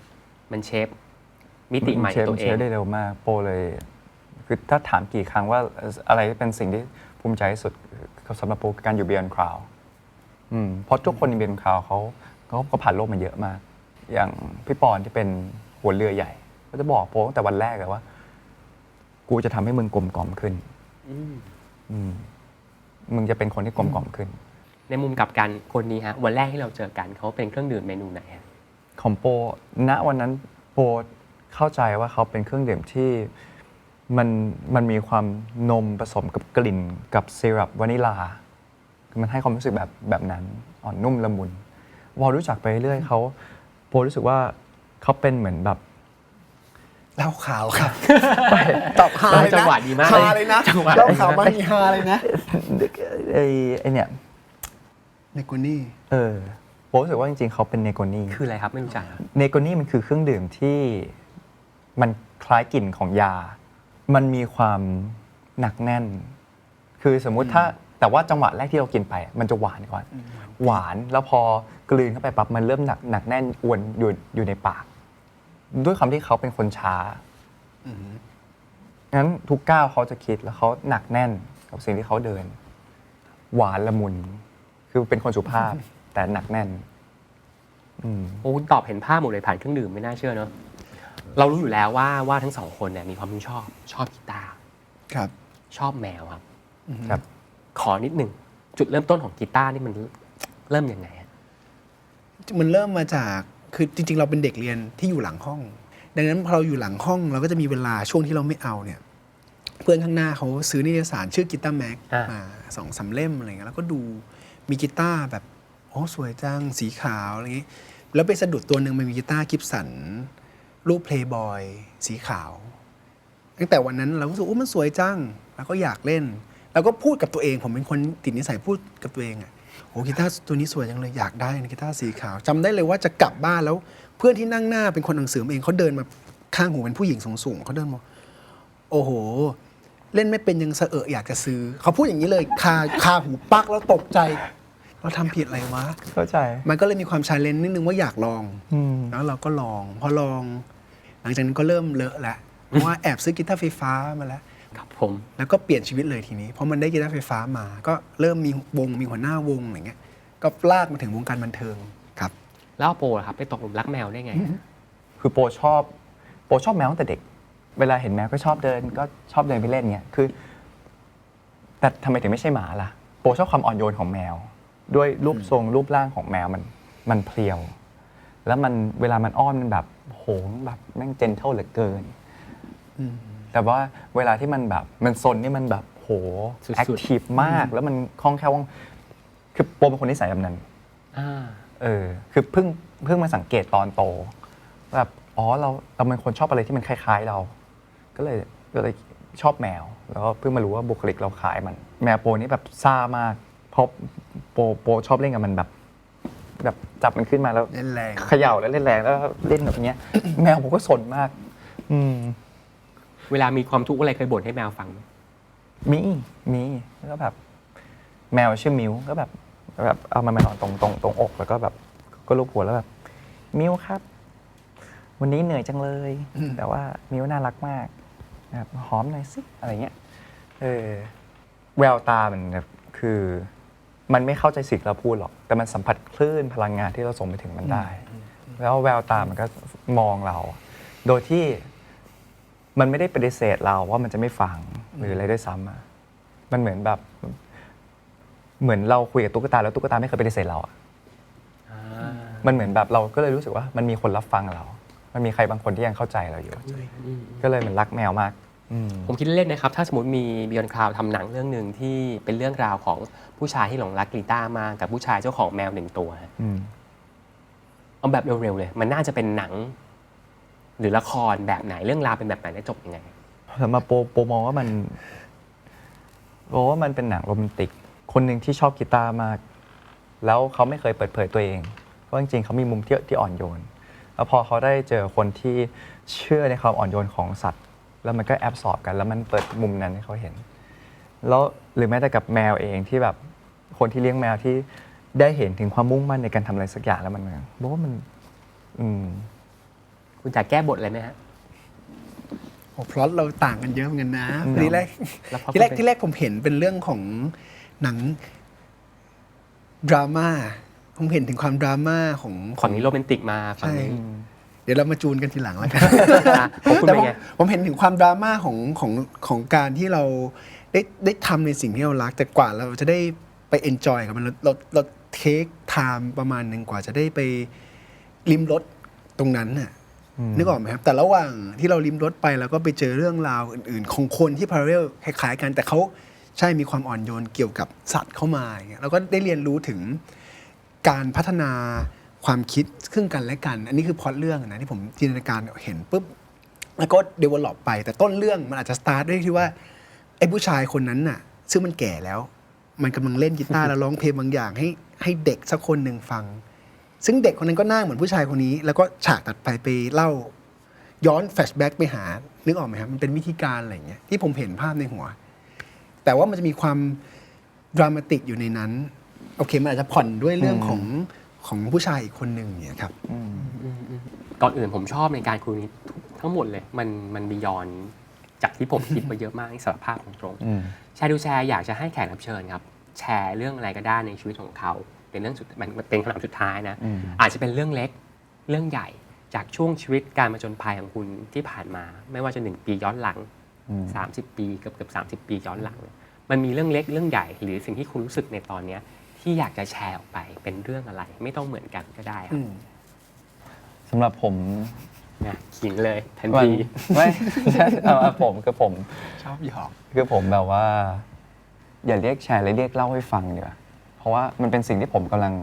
มันเชฟมิติใหม่ตัวเอง เชฟได้เร็วมากโปเลยคือถ้าถามกี่ครั้งว่าอะไรเป็นสิ่งที่ภูมิใจที่สุดสำหรับโปการอยู่ Beyond Cloud เพราะทุกคนใน Beyond Cloud เขาผ่านโลกมาเยอะมากอย่างพี่ปอนที่เป็นหัวเรือใหญ่ก็จะบอกโปตั้งแต่วันแรกเลยว่ากูจะทำให้มึงกลมกล่อมขึ้นมึงจะเป็นคนที่กลมกล่อมขึ้นในมุมกลับกันคนนี้ฮะวันแรกที่เราเจอกันเขาเป็นเครื่องดื่มเมนูไหนฮะ ของโปณวันนั้นโปเข้าใจว่าเขาเป็นเครื่องดื่มที่มันมีความนมผสมกับกลิ่นกับซีรัปวานิลามันให้ความรู้สึกแบบนั้นอ่อนนุ่มละมุนพอรู้จักไปเรื่อยเขาโปรู้สึกว่าเขาเป็นเหมือนแบบเล่าข่าวครับ ตอบฮาเลยนะ จังหวะดีมาก ฮาเลยนะเล่าข่าวมันมีฮาเลยนะ ไอ้เนี่ย เนโกนี่โปรู้สึกว่าจริงๆเขาเป็นเนโกนี่คืออะไรครับไม่รู้จักเนโกนี่มันคือเครื่องดื่มที่มันคล้ายกลิ่นของยามันมีความหนักแน่นคือสมมุติถ้าแต่ว่าจังหวะแรกที่เรากินไปมันจะหวานก่อนหวานแล้วพอกลืนเข้าไปปั๊บมันเริ่มหนักแน่นอวนอยู่ในปากด้วยความที่เขาเป็นคนช้างั้นทุกก้าวเขาจะคิดแล้วเขาหนักแน่นกับสิ่งที่เขาเดินหวานละมุนคือเป็นคนสุภาพแต่หนักแน่นโอ้ตอบเห็นภาพหมดเลยผ่านเครื่องดื่มไม่น่าเชื่อเนาะเรารู้อยู่แล้วว่าทั้งสองคนเนี่ยมีความชอบกีตาร์ครับชอบแมวครับขอนิดหนึ่งจุดเริ่มต้นของกีตาร์นี่มันเริ่มยังไงมันเริ่มมาจากคือจริงๆเราเป็นเด็กเรียนที่อยู่หลังห้องดังนั้นพอเราอยู่หลังห้องเราก็จะมีเวลาช่วงที่เราไม่เอาเนี่ยเพื่อนข้างหน้าเขาซื้อนิตยสารชื่อกีตาร์แม็กมา2-3 เล่มอะไรเงี้ยแล้วก็ดูมีกีตาร์แบบโอ้สวยจังสีขาวอะไรอย่างงี้แล้วไปสะดุดตัวหนึ่งมันมีกีตาร์กิฟสันรูปเพลย์บอยสีขาวตั้งแต่วันนั้นเราก็รู้สึกว่ามันสวยจังแล้วก็อยากเล่นแล้วก็พูดกับตัวเองผมเป็นคนติดนิสัยพูดกับตัวเองโอ้กีตาร์ตัวนี้สวยจังเลยอยากได้กีตาร์สีขาวจำได้เลยว่าจะกลับบ้านแล้วเพื่อนที่นั่งหน้าเป็นคนหนังสือเองเขาเดินมาข้างหูเป็นผู้หญิงสูงๆเขาเดินมาโอ้โหเล่นไม่เป็นยังเสอะอยากจะซื้อเขาพูดอย่างนี้เลยคาหูปักแล้วตกใจเราทำผิดอะไรวะเข้าใจมันก็เลยมีความชาเลนจ์นิดนึงว่าอยากลองแล้วเราก็ลองพอลองหลังจากนั้นก็เริ่มเลอะแล้วเพราะว่าแอบซื้อกีตาร์ไฟฟ้ามาแล้วครับผม แล้วก็เปลี่ยนชีวิตเลยทีนี้เพราะมันได้กีตาร์ไฟฟ้ามาก็เริ่มมีวงมีหัวหน้าวงอะไรเงี้ยก็ลากมาถึงวงการบันเทิงครับแล้วโปล่ะครับไปตกหลุมรักแมวได้ไงคือโปชอบแมวตั้งแต่เด็กเวลาเห็นแมวก็ชอบเดินไปเล่นเงี้ยคือแต่ทำไมถึงไม่ใช่หมาล่ะโปชอบความอ่อนโยนของแมวด้วยรูปทรงรูปร่างของแมวมันเพรียวแล้วมันเวลามันอ้อนมันแบบโหแบบแม่งเจนเทิลเหลือเกินแต่ว่าเวลาที่มันแบบมันซนนี่มันแบบโหแอคทีฟมากแล้วมันคล่องแคล่วคือโปเป็นคนนิสัยแบบนั้นคือเพิ่งมาสังเกตตอนโตแบบอ๋อเราเป็นคนชอบอะไรที่มันคล้ายๆเราก็เลยชอบแมวแล้วก็เพิ่งมารู้ว่าบุคลิกเราคล้ายมันแมวโปนี่แบบซ่ามากเพราะโปชอบเล่นกับมันแบบจับมันขึ้นมาแล้วเล่นแรงเขย่าแล้วเล่นแรงแล้วเล่นแบบเนี้ยแมวผมก็สนมากเวลามีความทุกข์อะไรเคยบ่นให้แมวฟังมีแล้วก็แบบแมวชื่อมิวก็แบบเอามันมานอนตรงอกแล้วก็แบบก็ลูบหัวแล้วแบบมิวครับวันนี้เหนื่อยจังเลยแต่ว่ามิวน่ารักมากแบบหอมหน่อยสิอะไรเงี้ยแววตามันคือมันไม่เข้าใจสิ่งเราพูดหรอกแต่มันสัมผัสคลื่นพลังงานที่เราส่งไปถึงมันได้แล้วแววตามันก็มองเราโดยที่มันไม่ได้ปฏิเสธเราว่ามันจะไม่ฟังหรืออะไรด้วยซ้ำมันเหมือนแบบเหมือนเราคุยกับตุ๊กตาแล้วตุ๊กตาไม่เคยปฏิเสธเรามันเหมือนแบบเราก็เลยรู้สึกว่ามันมีคนรับฟังเรา มันมีใครบางคนที่ยังเข้าใจเราอยู่ก็เลยมันรักแมวมากผมคิดเล่นๆนะครับถ้าสมมติมี Beyond Cloud ทำหนังเรื่องหนึ่งที่เป็นเรื่องราวของผู้ชายที่หลงรักกีตาร์มากกับผู้ชายเจ้าของแมว1 ตัวเอาแบบเร็วๆเลยมันน่าจะเป็นหนังหรือละครแบบไหนเรื่องราวเป็นแบบไหนและจบยังไงสำหรับโปมองว่ามันเป็นหนังโรแมนติกคนหนึ่งที่ชอบกีตาร์มากแล้วเขาไม่เคยเปิดเผยตัวเองเพราะจริงๆเขามีมุมที่อ่อนโยนแล้วพอเขาได้เจอคนที่เชื่อในความอ่อนโยนของสัตว์แล้วมันก็แอบสอบกันแล้วมันเปิดมุมนั้นให้เขาเห็นแล้วหรือแม้แต่กับแมวเองที่แบบคนที่เลี้ยงแมวที่ได้เห็นถึงความมุ่งมั่นในการทำอะไรสักอย่างแล้วมันบอกว่ามันคุณจะแก้บทอะไรไหมฮะโอ้พล็อตเราต่างกันเยอะเหมือนกันนะทีแรกผมเห็นเป็นเรื่องของหนังดราม่าผมเห็นถึงความดราม่าของนี้โรแมนติกมาฝั่งนี้เดี๋ยวเรามาจูนกันทีหลังแล้วกัน แต่ผมเห็นถึงความดราม่าของการที่เราได้ทำในสิ่งที่เรารักแต่กว่าเราจะได้ไปเอนจอยกับมันเราเทคไทม์ประมาณหนึ่งกว่าจะได้ไปลิ้มรสตรงนั้นน่ะนึกออกไหมครับแต่ระหว่างที่เราลิ้มรสไปแล้วก็ไปเจอเรื่องราวอื่นๆของคนที่พาราเรลคล้ายๆกันแต่เขาใช่มีความอ่อนโยนเกี่ยวกับสัตว์เข้ามาอย่างเงี้ยเราก็ได้เรียนรู้ถึงการพัฒนาความคิดซึ่งกันและกันอันนี้คือพล็อตเรื่องนะที่ผมจินตนาการเห็นปุ๊บแล้วก็เดเวลลอปไปแต่ต้นเรื่องมันอาจจะสตาร์ทด้วยที่ว่าไอ้ผู้ชายคนนั้นน่ะซึ่งมันแก่แล้วมันกำลังเล่นกีตาร์แล้วร้องเพลงบางอย่างให้เด็กสักคนหนึ่งฟังซึ่งเด็กคนนั้นก็หน้าเหมือนผู้ชายคนนี้แล้วก็ฉากตัดไปเล่าย้อนแฟลชแบ็กไปหานึกออกไหมครับมันเป็นวิธีการอะไรอย่างเงี้ยที่ผมเห็นภาพในหัวแต่ว่ามันจะมีความดรามาติกอยู่ในนั้นโอเคมันอาจจะผ่อนด้วยเรื่องของผู้ชายอีกคนหนึ่งเนี่ยครับก่อนอื่นผมชอบในการคุยนี้ทั้งหมดเลยมันบียอนจากที่ผมคิดมาเยอะมากในสารภาพตรงๆแชร์ดูแชร์อยากจะให้แขกรับเชิญครับแชร์เรื่องอะไรก็ได้ในชีวิตของเขาเป็นเรื่องมันเป็นคำถามสุดท้ายนะอาจจะเป็นเรื่องเล็กเรื่องใหญ่จากช่วงชีวิตการผจญภัยของคุณที่ผ่านมาไม่ว่าจะ1 ปีย้อนหลัง30 ปีเกือบ30 ปีย้อนหลังมันมีเรื่องเล็กเรื่องใหญ่หรือสิ่งที่คุณรู้สึกในตอนนี้ที่อยากจะแชร์ออกไปเป็นเรื่องอะไรไม่ต้องเหมือนกันก็ได้ครับสำหรับผมนะขิงเลยทันทีไม่ผมชอบหยอกคือผมแบบว่าอย่าเรียกแชร์เลยเรียกเล่าให้ฟังดีกว่าเพราะว่ามันเป็นสิ่งที่ผมกำลัง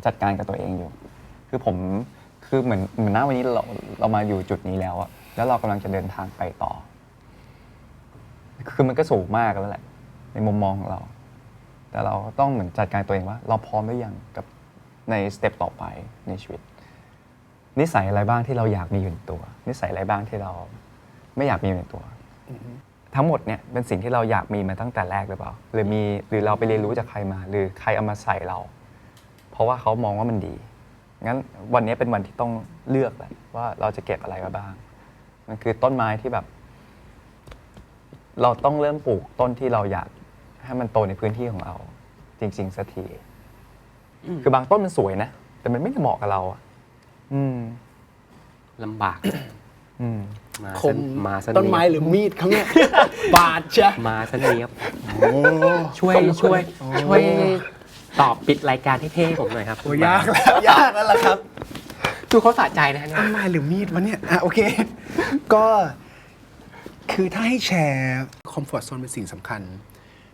จัดการกับตัวเองอยู่คือเหมือนณวันนี้เรามาอยู่จุดนี้แล้วอะแล้วเรากำลังจะเดินทางไปต่อคือมันก็สูงมากแล้วแหละในมุมมองของเราแต่เราต้องเหมือนจัดการตัวเองว่าเราพร้อมหรือยังกับในสเต็ปต่อไปในชีวิตนิสัยอะไรบ้างที่เราอยากมีอยู่ในตัวนิสัยอะไรบ้างที่เราไม่อยากมีอยู่ในตัวทั้งหมดเนี่ยเป็นสิ่งที่เราอยากมีมาตั้งแต่แรกหรือเปล่าหรือเราไปเรียนรู้จากใครมาหรือใครเอามาใส่เราเพราะว่าเขามองว่ามันดีงั้นวันนี้เป็นวันที่ต้องเลือกแหละว่าเราจะเก็บอะไรมาบ้างมันคือต้นไม้ที่แบบเราต้องเริ่มปลูกต้นที่เราอยากให้มันโตในพื้นที่ของเราจริงๆสักทีคือบางต้นมันสวยนะแต่มันไม่เหมาะกับเราลำบากคมต้นไม้หรือมีดเขาเนี่ยบาดใช่มาซะเนียบช่วยตอบปิดรายการเท่ๆผมหน่อยครับยากแล้วล่ะครับดูเขาสะใจนะต้นไม้หรือมีดวะเนี่ยโอเคก็คือถ้าให้แชร์คอมฟอร์ตโซนเป็นสิ่งสำคัญ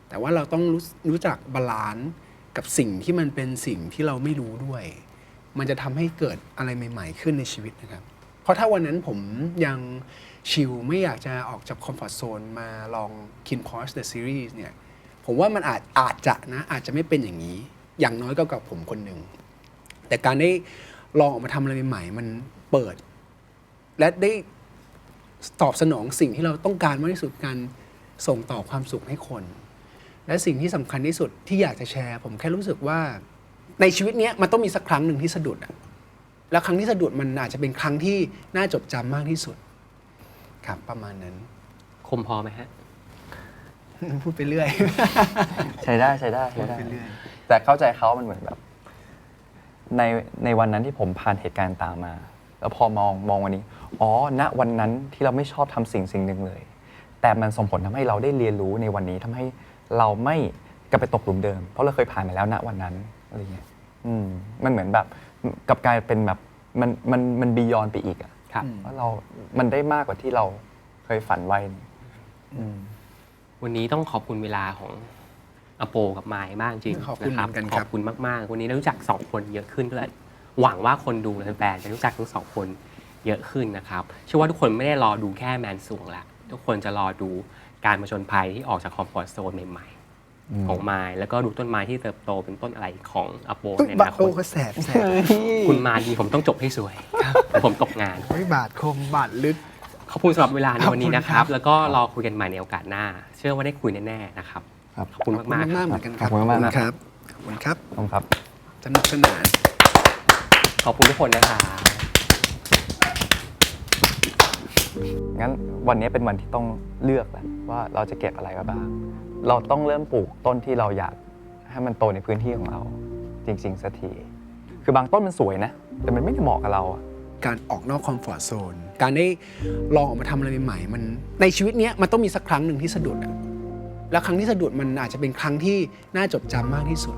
แต่ว่าเราต้องรู้จักบาลานซ์กับสิ่งที่มันเป็นสิ่งที่เราไม่รู้ด้วยมันจะทำให้เกิดอะไรใหม่ๆขึ้นในชีวิตนะครับเพราะถ้าวันนั้นผมยังชิลไม่อยากจะออกจากคอมฟอร์ตโซนมาลอง KiNPorsche The Series เนี่ยผมว่ามันอาจจะไม่เป็นอย่างนี้อย่างน้อยก็กับผมคนหนึ่งแต่การได้ลองออกมาทำอะไรใหม่ๆมันเปิดและได้ตอบสนองสิ่งที่เราต้องการมากที่สุดการส่งต่อความสุขให้คนและสิ่งที่สำคัญที่สุดที่อยากจะแชร์ผมแค่รู้สึกว่าในชีวิตนี้มันต้องมีสักครั้งหนึ่งที่สะดุดแล้วครั้งที่สะดุดมันอาจจะเป็นครั้งที่น่าจดจำมากที่สุดครับประมาณนั้นคมพอไหมฮะพูดไปเรื่อยใช้ได้แต่เข้าใจเขามันเหมือนแบบในวันนั้นที่ผมผ่านเหตุการณ์ตามมาแล้วพอมองวันนี้ณวันนั้นที่เราไม่ชอบทำสิ่งหนึ่งเลยแต่มันส่งผลทำให้เราได้เรียนรู้ในวันนี้ทำให้เราไม่กลับไปตกหลุมเดิมเพราะเราเคยผ่านมาแล้วณวันนั้นอะไรเงี้ยมันเหมือนแบบกับกลายเป็นแบบมันบียอนไปอีก ครับ ว่ามันได้มากกว่าที่เราเคยฝันไว้อืม วันนี้ต้องขอบคุณเวลาของอโปกับไมค์มากจริง ขอบคุณ นะ เหมือนกัน ข ครั อบ บคุณมากๆวันนี้ได้รู้จัก2คนเยอะขึ้นด้วยหวังว่าคนดูและแฟนจะรู้จักทั้ง2คนเยอะขึ้นนะครับเชื่อว่าทุกคนไม่ได้รอดูแค่แมนสูงละทุกคนจะรอดูการผจญภัยที่ออกจากคอมฟอร์ตโซนใหม่ๆของไมค์แล้วก็ดูต้นไม้ที่เติบโตเป็นต้นอะไรของอโปในอ บัต นาค โอ้ ต ก็แสบ คุณมาดีผมต้องจบให้สวยผมตกงาน โอ้ยบาทคมบาทลึก ขอบคุณสำหรับเวลาในวันนี้นะค ข รั อบ คุณครับ แล้วก็รอคุยกันใหม่ในโอกาสหน้า เชื่อว่าได้คุยแน่ๆนะครับ ครับ ขอบคุณมากๆ มากๆเหมือนกันครับ ขอบคุณมากๆ ครับ ขอบคุณครับ ขอบคุณครับ สนุกสนาน ขอบคุณทุกคนนะครับ งั้นวันนี้เป็นวันที่ต้องเลือกแล้วว่าเราจะเก็บอะไรมาบ้าง เราต้องเริ่มปลูกต้นที่เราอยากให้มันโตในพื้นที่ของเรา จริงๆสักที คือบางต้นมันสวยนะ แต่มันไม่ได้เหมาะกับเราอะ การออกนอกคอมฟอร์ทโซน การได้ลองออกมาทำอะไรใหม่ๆมันในชีวิตเนี้ยมันต้องมีสักครั้งหนึ่งที่สะดุดอะแล้วครั้งที่สะดุดมันอาจจะเป็นครั้งที่น่าจดจำมากที่สุด